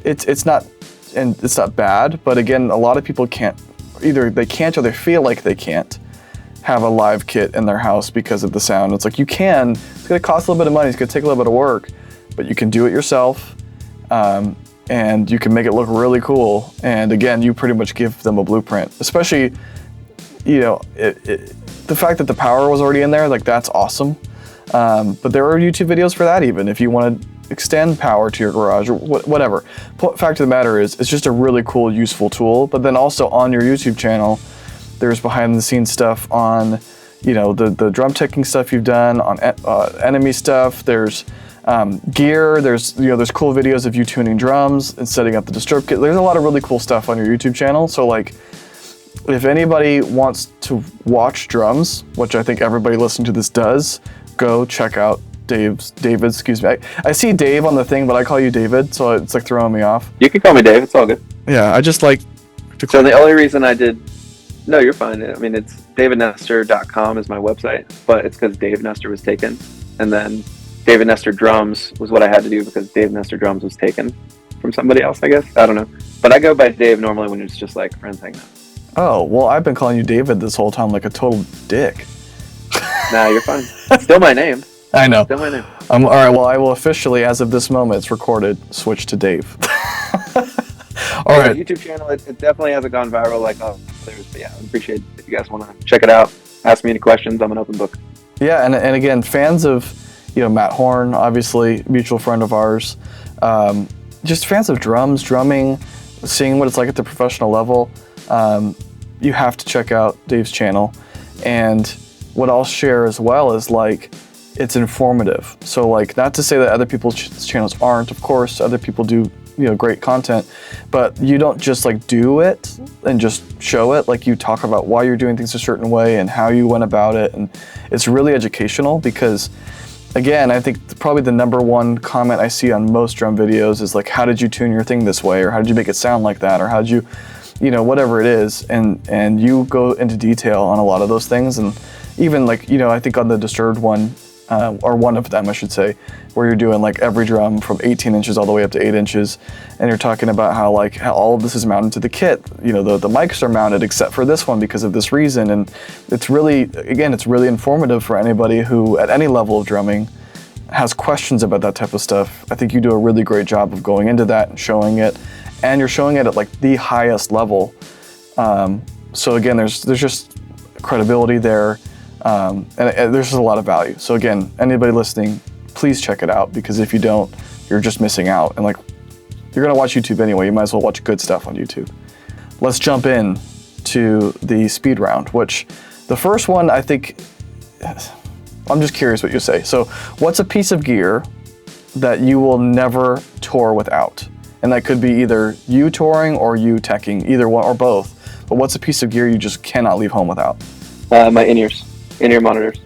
it's not bad. But again, a lot of people can't, either they can't or they feel like they can't have a live kit in their house because of the sound. It's like, you can. It's going to cost a little bit of money. It's going to take a little bit of work, but you can do it yourself. And you can make it look really cool. And again, you pretty much give them a blueprint, especially, the fact that the power was already in there, like, that's awesome. But there are YouTube videos for that, even if you want to extend power to your garage or whatever. Fact of the matter is, it's just a really cool, useful tool. But then also on your YouTube channel, there's behind the scenes stuff on, the drum teching stuff you've done, on ENMY stuff. There's gear. There's cool videos of you tuning drums and setting up the disturb kit. There's a lot of really cool stuff on your YouTube channel. So like, if anybody wants to watch drums, which I think everybody listening to this does, go check out David, excuse me. I see Dave on the thing, but I call you David, so it's like throwing me off. You can call me Dave, it's all good. Yeah, I just like to So the only reason I did, no, you're fine. I mean, it's davidnestor.com is my website, but it's because Dave Nestor was taken. And then David Nestor Drums was what I had to do because Dave Nestor Drums was taken from somebody else, I guess. I don't know. But I go by Dave normally when it's just like friends hanging out. Oh, well, I've been calling you David this whole time like a total dick. Nah, you're fine. Still my name. I know. Still my name. All right, well, I will officially, as of this moment, it's recorded, switch to Dave. All right. YouTube channel, it definitely hasn't gone viral like others, but yeah, I appreciate it. If you guys want to check it out, ask me any questions. I'm an open book. Yeah, and again, fans of, Matt Horn, obviously, mutual friend of ours, just fans of drums, drumming, seeing what it's like at the professional level, you have to check out Dave's channel. And what I'll share as well is like, it's informative. So like, not to say that other people's channels aren't, of course, other people do, great content, but you don't just like do it and just show it. Like, you talk about why you're doing things a certain way and how you went about it. And it's really educational because, again, I think probably the number one comment I see on most drum videos is like, how did you tune your thing this way? Or how did you make it sound like that? Or how did you, whatever it is. And you go into detail on a lot of those things. And even like, I think on the Disturbed one, or one of them, I should say, where you're doing like every drum from 18 inches all the way up to 8 inches. And you're talking about how all of this is mounted to the kit. The mics are mounted except for this one because of this reason. And it's really, again, it's really informative for anybody who at any level of drumming has questions about that type of stuff. I think you do a really great job of going into that and showing it. And you're showing it at like the highest level. So again, there's just credibility there. And there's just a lot of value. So again, anybody listening, please check it out, because if you don't, you're just missing out. And like, you're gonna watch YouTube anyway, you might as well watch good stuff on YouTube. Let's jump in to the speed round, which the first one, I think, I'm just curious what you say. So what's a piece of gear that you will never tour without? And that could be either you touring or you teching, either one or both. But what's a piece of gear you just cannot leave home without? My in-ears. In-ear monitors.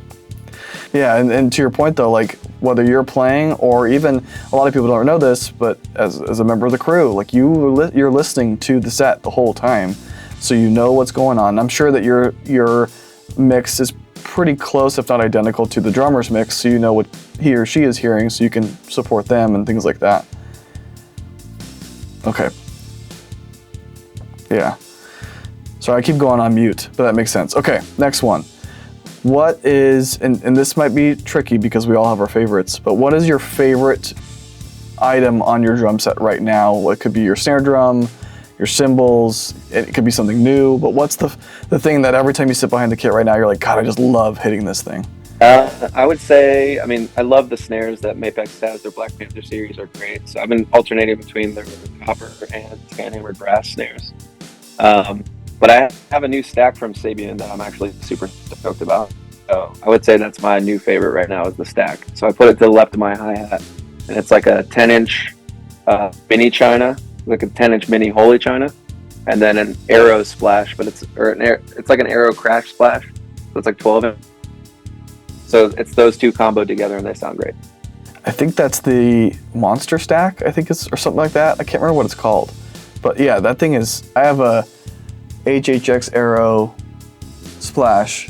Yeah, and to your point though, like whether you're playing or even, a lot of people don't know this, but as a member of the crew, like you're listening to the set the whole time, so you know what's going on. I'm sure that your mix is pretty close, if not identical, to the drummer's mix, so you know what he or she is hearing, so you can support them and things like that. Okay. Yeah. Sorry, I keep going on mute, but that makes sense. Okay, next one. What is, and this might be tricky because we all have our favorites, but what is your favorite item on your drum set right now? It could be your snare drum, your cymbals, it could be something new, but what's the thing that every time you sit behind the kit right now, you're like, God, I just love hitting this thing? I would say, I love the snares that Mapex has. Their Black Panther series are great. So I've been alternating between their copper and scan-hammered brass snares. But I have a new stack from Sabian that I'm actually super stoked about. So I would say that's my new favorite right now is the stack. So I put it to the left of my hi-hat, and it's like a 10-inch mini China, like a 10-inch mini Holy China, and then an arrow splash, but it's like an arrow crash splash. So it's like 12 inch. So it's those two comboed together, and they sound great. I think that's the Monster Stack, I think it's, or something like that. I can't remember what it's called. But yeah, that thing is, I have a HHX Arrow Splash,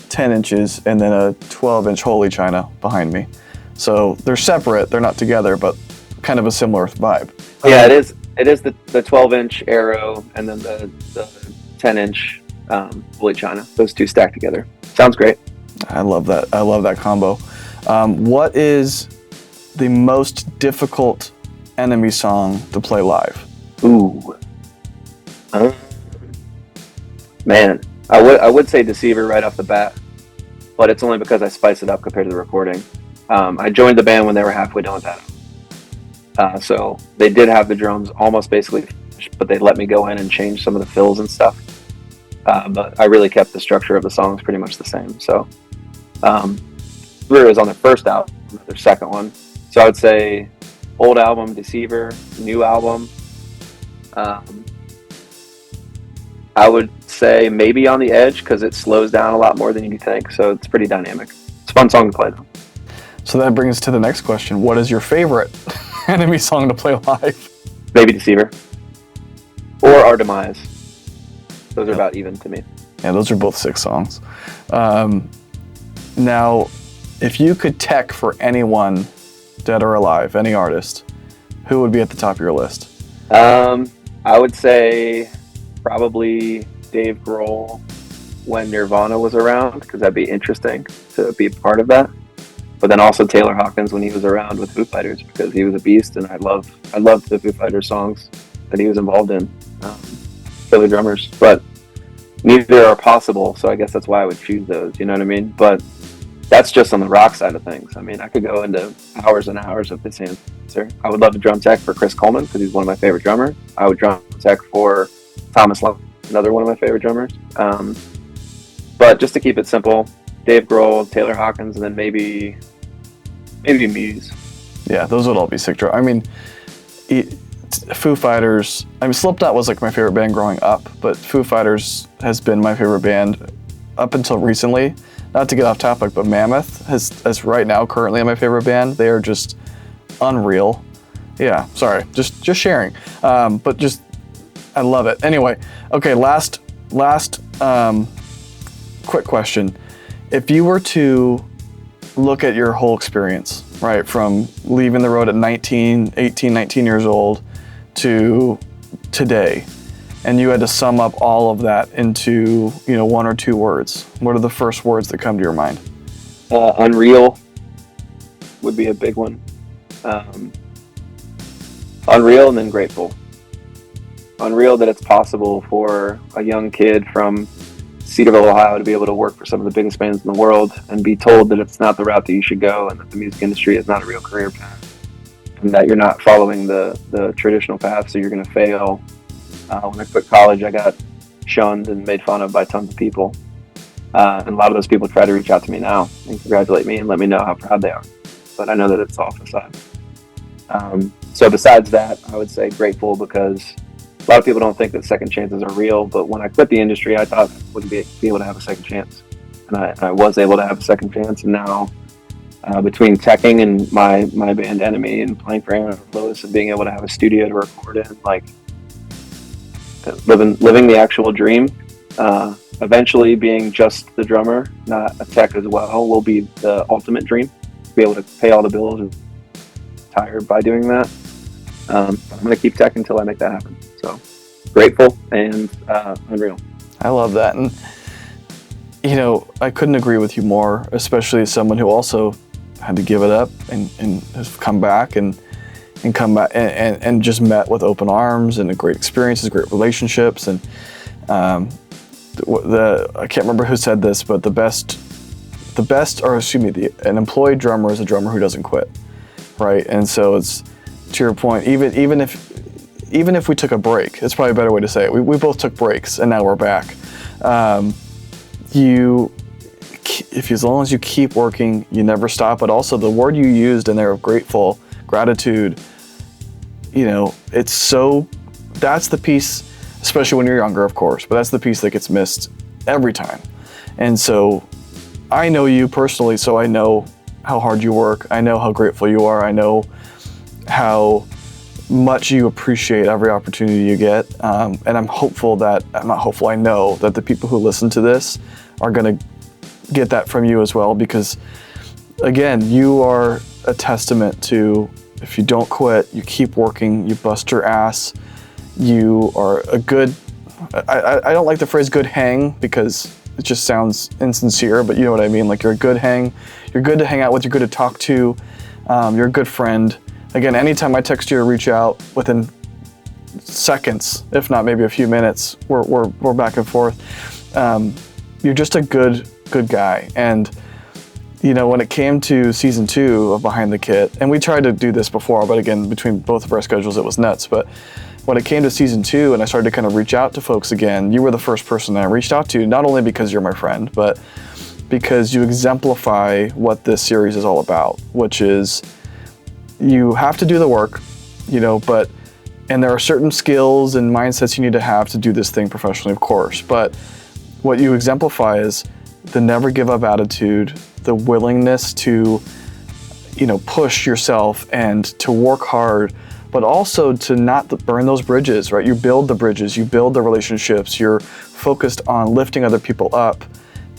10 inches, and then a 12-inch Holy China behind me. So they're separate, they're not together, but kind of a similar vibe. Yeah, it is. It is the 12-inch Arrow and then the 10-inch Holy China. Those two stacked together. Sounds great. I love that. I love that combo. What is the most difficult ENMY song to play live? Ooh. Man, I would say Deceiver right off the bat, but it's only because I spice it up compared to the recording. I joined the band when they were halfway done with that. So they did have the drums almost basically finished, but they let me go in and change some of the fills and stuff. But I really kept the structure of the songs pretty much the same. So Deceiver was on their first album, their second one. So I would say old album, Deceiver, new album. I would say maybe On the Edge because it slows down a lot more than you think. So it's pretty dynamic. It's a fun song to play though. So that brings us to the next question. What is your favorite ENMY song to play live? Maybe Deceiver. Or Our Demise. Those are about even to me. Yeah, those are both 6 songs. Now, if you could tech for anyone, dead or alive, any artist, who would be at the top of your list? I would say probably Dave Grohl when Nirvana was around, because that'd be interesting to be a part of that. But then also Taylor Hawkins when he was around with Foo Fighters, because he was a beast, and I loved the Foo Fighters songs that he was involved in. Killer drummers, but neither are possible, so I guess that's why I would choose those, you know what I mean? But that's just on the rock side of things. I mean, I could go into hours and hours of this answer. I would love to drum tech for Chris Coleman, because he's one of my favorite drummers. I would drum tech for Thomas Long, another one of my favorite drummers. But just to keep it simple, Dave Grohl, Taylor Hawkins, and then maybe Muse. Yeah, those would all be sick drummers. I mean, Foo Fighters, Slipknot was like my favorite band growing up, but Foo Fighters has been my favorite band up until recently. Not to get off topic, but Mammoth is right now currently my favorite band. They are just unreal. Yeah, sorry, just sharing. But just, I love it. Anyway, okay, last quick question. If you were to look at your whole experience, right, from leaving the road at 18, 19 years old to today, and you had to sum up all of that into, 1 or 2 words, what are the first words that come to your mind? Unreal would be a big one. Unreal and then grateful. Unreal that it's possible for a young kid from Cedarville, Ohio to be able to work for some of the biggest bands in the world and be told that it's not the route that you should go and that the music industry is not a real career path and that you're not following the traditional path, so you're going to fail. When I quit college, I got shunned and made fun of by tons of people. And a lot of those people try to reach out to me now and congratulate me and let me know how proud they are. But I know that it's all facade. So besides that, I would say grateful, because a lot of people don't think that second chances are real, but when I quit the industry, I thought I wouldn't be able to have a second chance. And I was able to have a second chance, and now between teching and my band ENMY and playing for Aaron Lewis and being able to have a studio to record in, like living the actual dream, eventually being just the drummer, not a tech as well, will be the ultimate dream. Be able to pay all the bills and retire by doing that. I'm going to keep tech until I make that happen. So grateful and unreal. I love that. And, I couldn't agree with you more, especially as someone who also had to give it up and has come back. And, and come back and just met with open arms and great experiences, great relationships. And I can't remember who said this, but an employed drummer is a drummer who doesn't quit, right? And so it's, to your point, even if we took a break, it's probably a better way to say it. We both took breaks and now we're back. As long as you keep working, you never stop. But also the word you used in there of grateful, gratitude, that's the piece, especially when you're younger, of course, but that's the piece that gets missed every time. And so I know you personally, so I know how hard you work. I know how grateful you are. I know how much you appreciate every opportunity you get. And I know that the people who listen to this are going to get that from you as well, because again, you are a testament to, if you don't quit, you keep working, you bust your ass, you are a good, I don't like the phrase good hang because it just sounds insincere, but you know what I mean. Like, you're a good hang, you're good to hang out with, you're good to talk to, you're a good friend. Again, anytime I text you or reach out, within seconds, if not maybe a few minutes, we're back and forth. You're just a good guy. And when it came to season 2 of Behind the Kit, and we tried to do this before, but again, between both of our schedules, it was nuts. But when it came to season 2 and I started to kind of reach out to folks again, you were the first person that I reached out to, not only because you're my friend, but because you exemplify what this series is all about, which is you have to do the work, and there are certain skills and mindsets you need to have to do this thing professionally, of course. But what you exemplify is the never give up attitude, the willingness to, push yourself and to work hard, but also to not burn those bridges, right? You build the bridges, you build the relationships, you're focused on lifting other people up.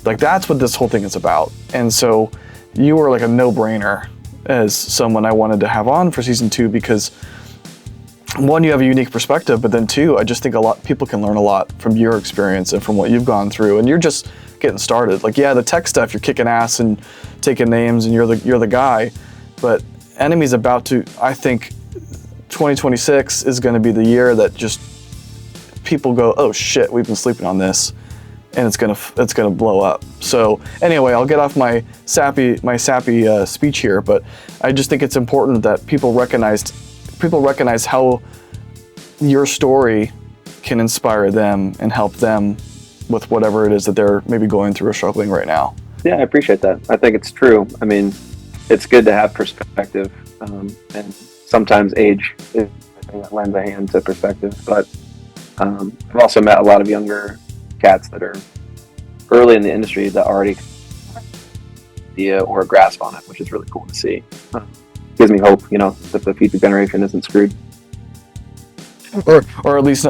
Like, that's what this whole thing is about. And so you were like a no-brainer as someone I wanted to have on for season 2, because 1, you have a unique perspective, but then 2, I just think people can learn a lot from your experience and from what you've gone through, and you're just getting started. Like, yeah, the tech stuff, you're kicking ass and taking names and you're the guy, but ENMY's about to, I think 2026 is going to be the year that just people go, oh shit, we've been sleeping on this, and it's gonna blow up. So anyway, I'll get off my sappy speech here, but I just think it's important that people recognize how your story can inspire them and help them with whatever it is that they're maybe going through or struggling right now. Yeah, I appreciate that. I think it's true. I mean, it's good to have perspective, and sometimes age is the thing that lends a hand to perspective. But I've also met a lot of younger cats that are early in the industry that already idea or a grasp on it, which is really cool to see. Gives me hope, that the future generation isn't screwed, or at least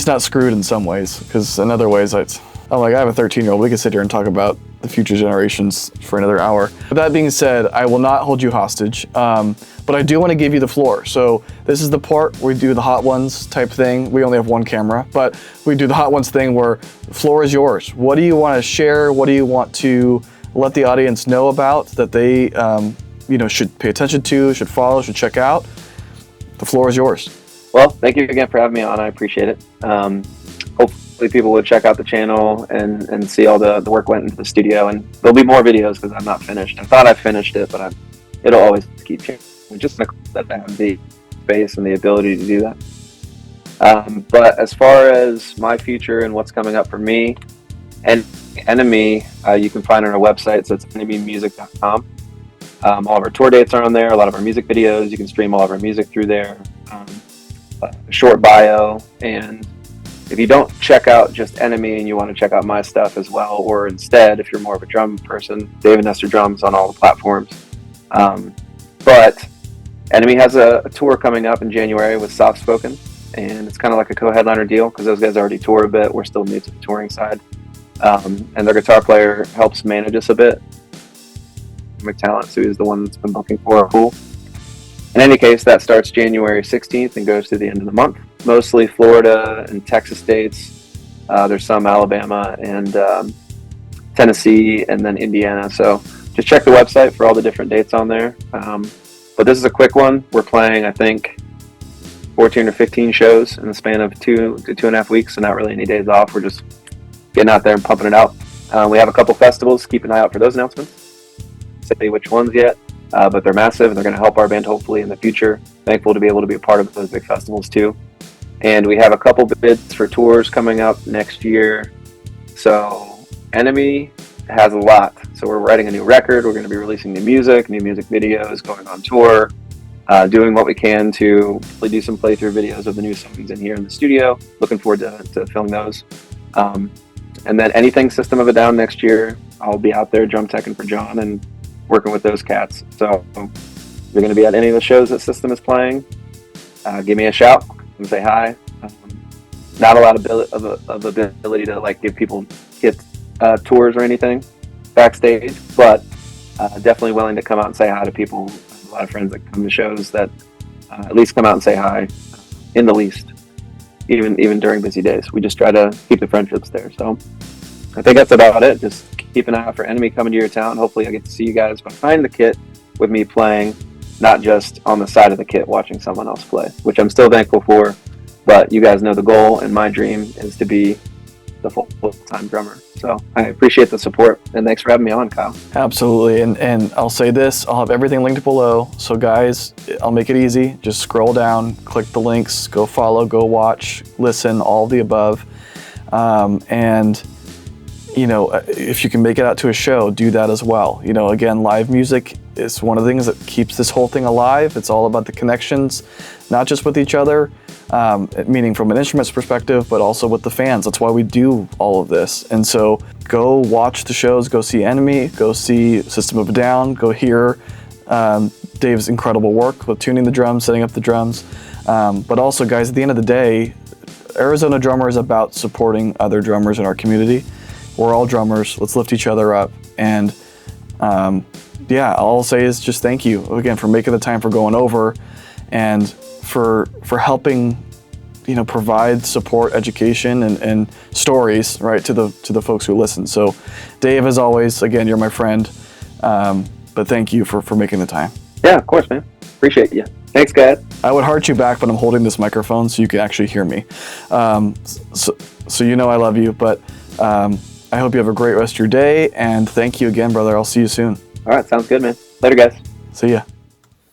not screwed in some ways. Because in other ways, I have a 13-year-old. We could sit here and talk about the future generations for another hour. With that being said, I will not hold you hostage, but I do want to give you the floor. So this is the part where we do the hot ones type thing. We only have one camera, but we do the hot ones thing where the floor is yours. What do you want to share? What do you want to let the audience know about that they should pay attention to, should follow, should check out? The floor is yours. Well, thank you again for having me on. I appreciate it. Hopefully people will check out the channel and see all the work went into the studio, and there'll be more videos because I'm not finished. I thought I finished it, but it'll always keep changing. I'm just glad that I have the space and the ability to do that. But as far as my future and what's coming up for me and ENMY, you can find on our website. So it's enemymusic.com. All of our tour dates are on there. A lot of our music videos. You can stream all of our music through there. A short bio. And if you don't check out just ENMY and you want to check out my stuff as well, or instead, if you're more of a drum person, David Nestor Drums on all the platforms. But ENMY has a tour coming up in January with Soft Spoken, and it's kind of like a co-headliner deal because those guys already tour a bit. We're still new to the touring side. And their guitar player helps manage us a bit. McTalent, who is the one that's been booking for our pool. In any case, that starts January 16th and goes to the end of the month. Mostly Florida and Texas states. There's some Alabama and Tennessee and then Indiana. So just check the website for all the different dates on there. But this is a quick one. We're playing, I think, 14 or 15 shows in the span of 2 to 2.5 weeks, so not really any days off. We're just getting out there and pumping it out. We have a couple festivals. Keep an eye out for those announcements. Say which ones yet, but they're massive and they're going to help our band hopefully in the future. Thankful to be able to be a part of those big festivals too. And we have a couple bids for tours coming up next year. So ENMY has a lot. So we're writing a new record. We're going to be releasing new music videos, going on tour, doing what we can to do some playthrough videos of the new songs in here in the studio. Looking forward to filming those. And then anything System of a Down next year, I'll be out there drum teching for John and working with those cats. So if you're going to be at any of the shows that System is playing, give me a shout and say hi. Not a lot of ability to like give people hit tours or anything backstage, but definitely willing to come out and say hi to people. I have a lot of friends that come to shows that at least come out and say hi in the least, even during busy days. We just try to keep the friendships there. So I think that's about it. Just keep an eye out for ENMY coming to your town. Hopefully I get to see you guys behind the kit with me playing, not just on the side of the kit watching someone else play, which I'm still thankful for. But you guys know the goal, and my dream is to be the full-time drummer. So I appreciate the support, and thanks for having me on, Kyle. Absolutely, and I'll say this, I'll have everything linked below. So guys, I'll make it easy. Just scroll down, click the links, go follow, go watch, listen, all of the above. And you know, if you can make it out to a show, do that as well. You know, again, live music is one of the things that keeps this whole thing alive. It's all about the connections, not just with each other, meaning from an instruments perspective, but also with the fans. That's why we do all of this. And so go watch the shows, go see ENMY, go see System of a Down, go hear Dave's incredible work with tuning the drums, setting up the drums. But also, guys, at the end of the day, Arizona Drummer is about supporting other drummers in our community. We're all drummers. Let's lift each other up. And yeah, all I'll say is just thank you again for making the time, for going over, and for helping, you know, provide support, education, and stories, right, to the folks who listen. So, Dave, as always, again, you're my friend. But thank you for making the time. Yeah, of course, man. Appreciate you. Thanks, guys. I would heart you back, but I'm holding this microphone so you can actually hear me. So you know I love you, but I hope you have a great rest of your day, and thank you again, brother. I'll see you soon. All right, sounds good, man. Later, guys. See ya.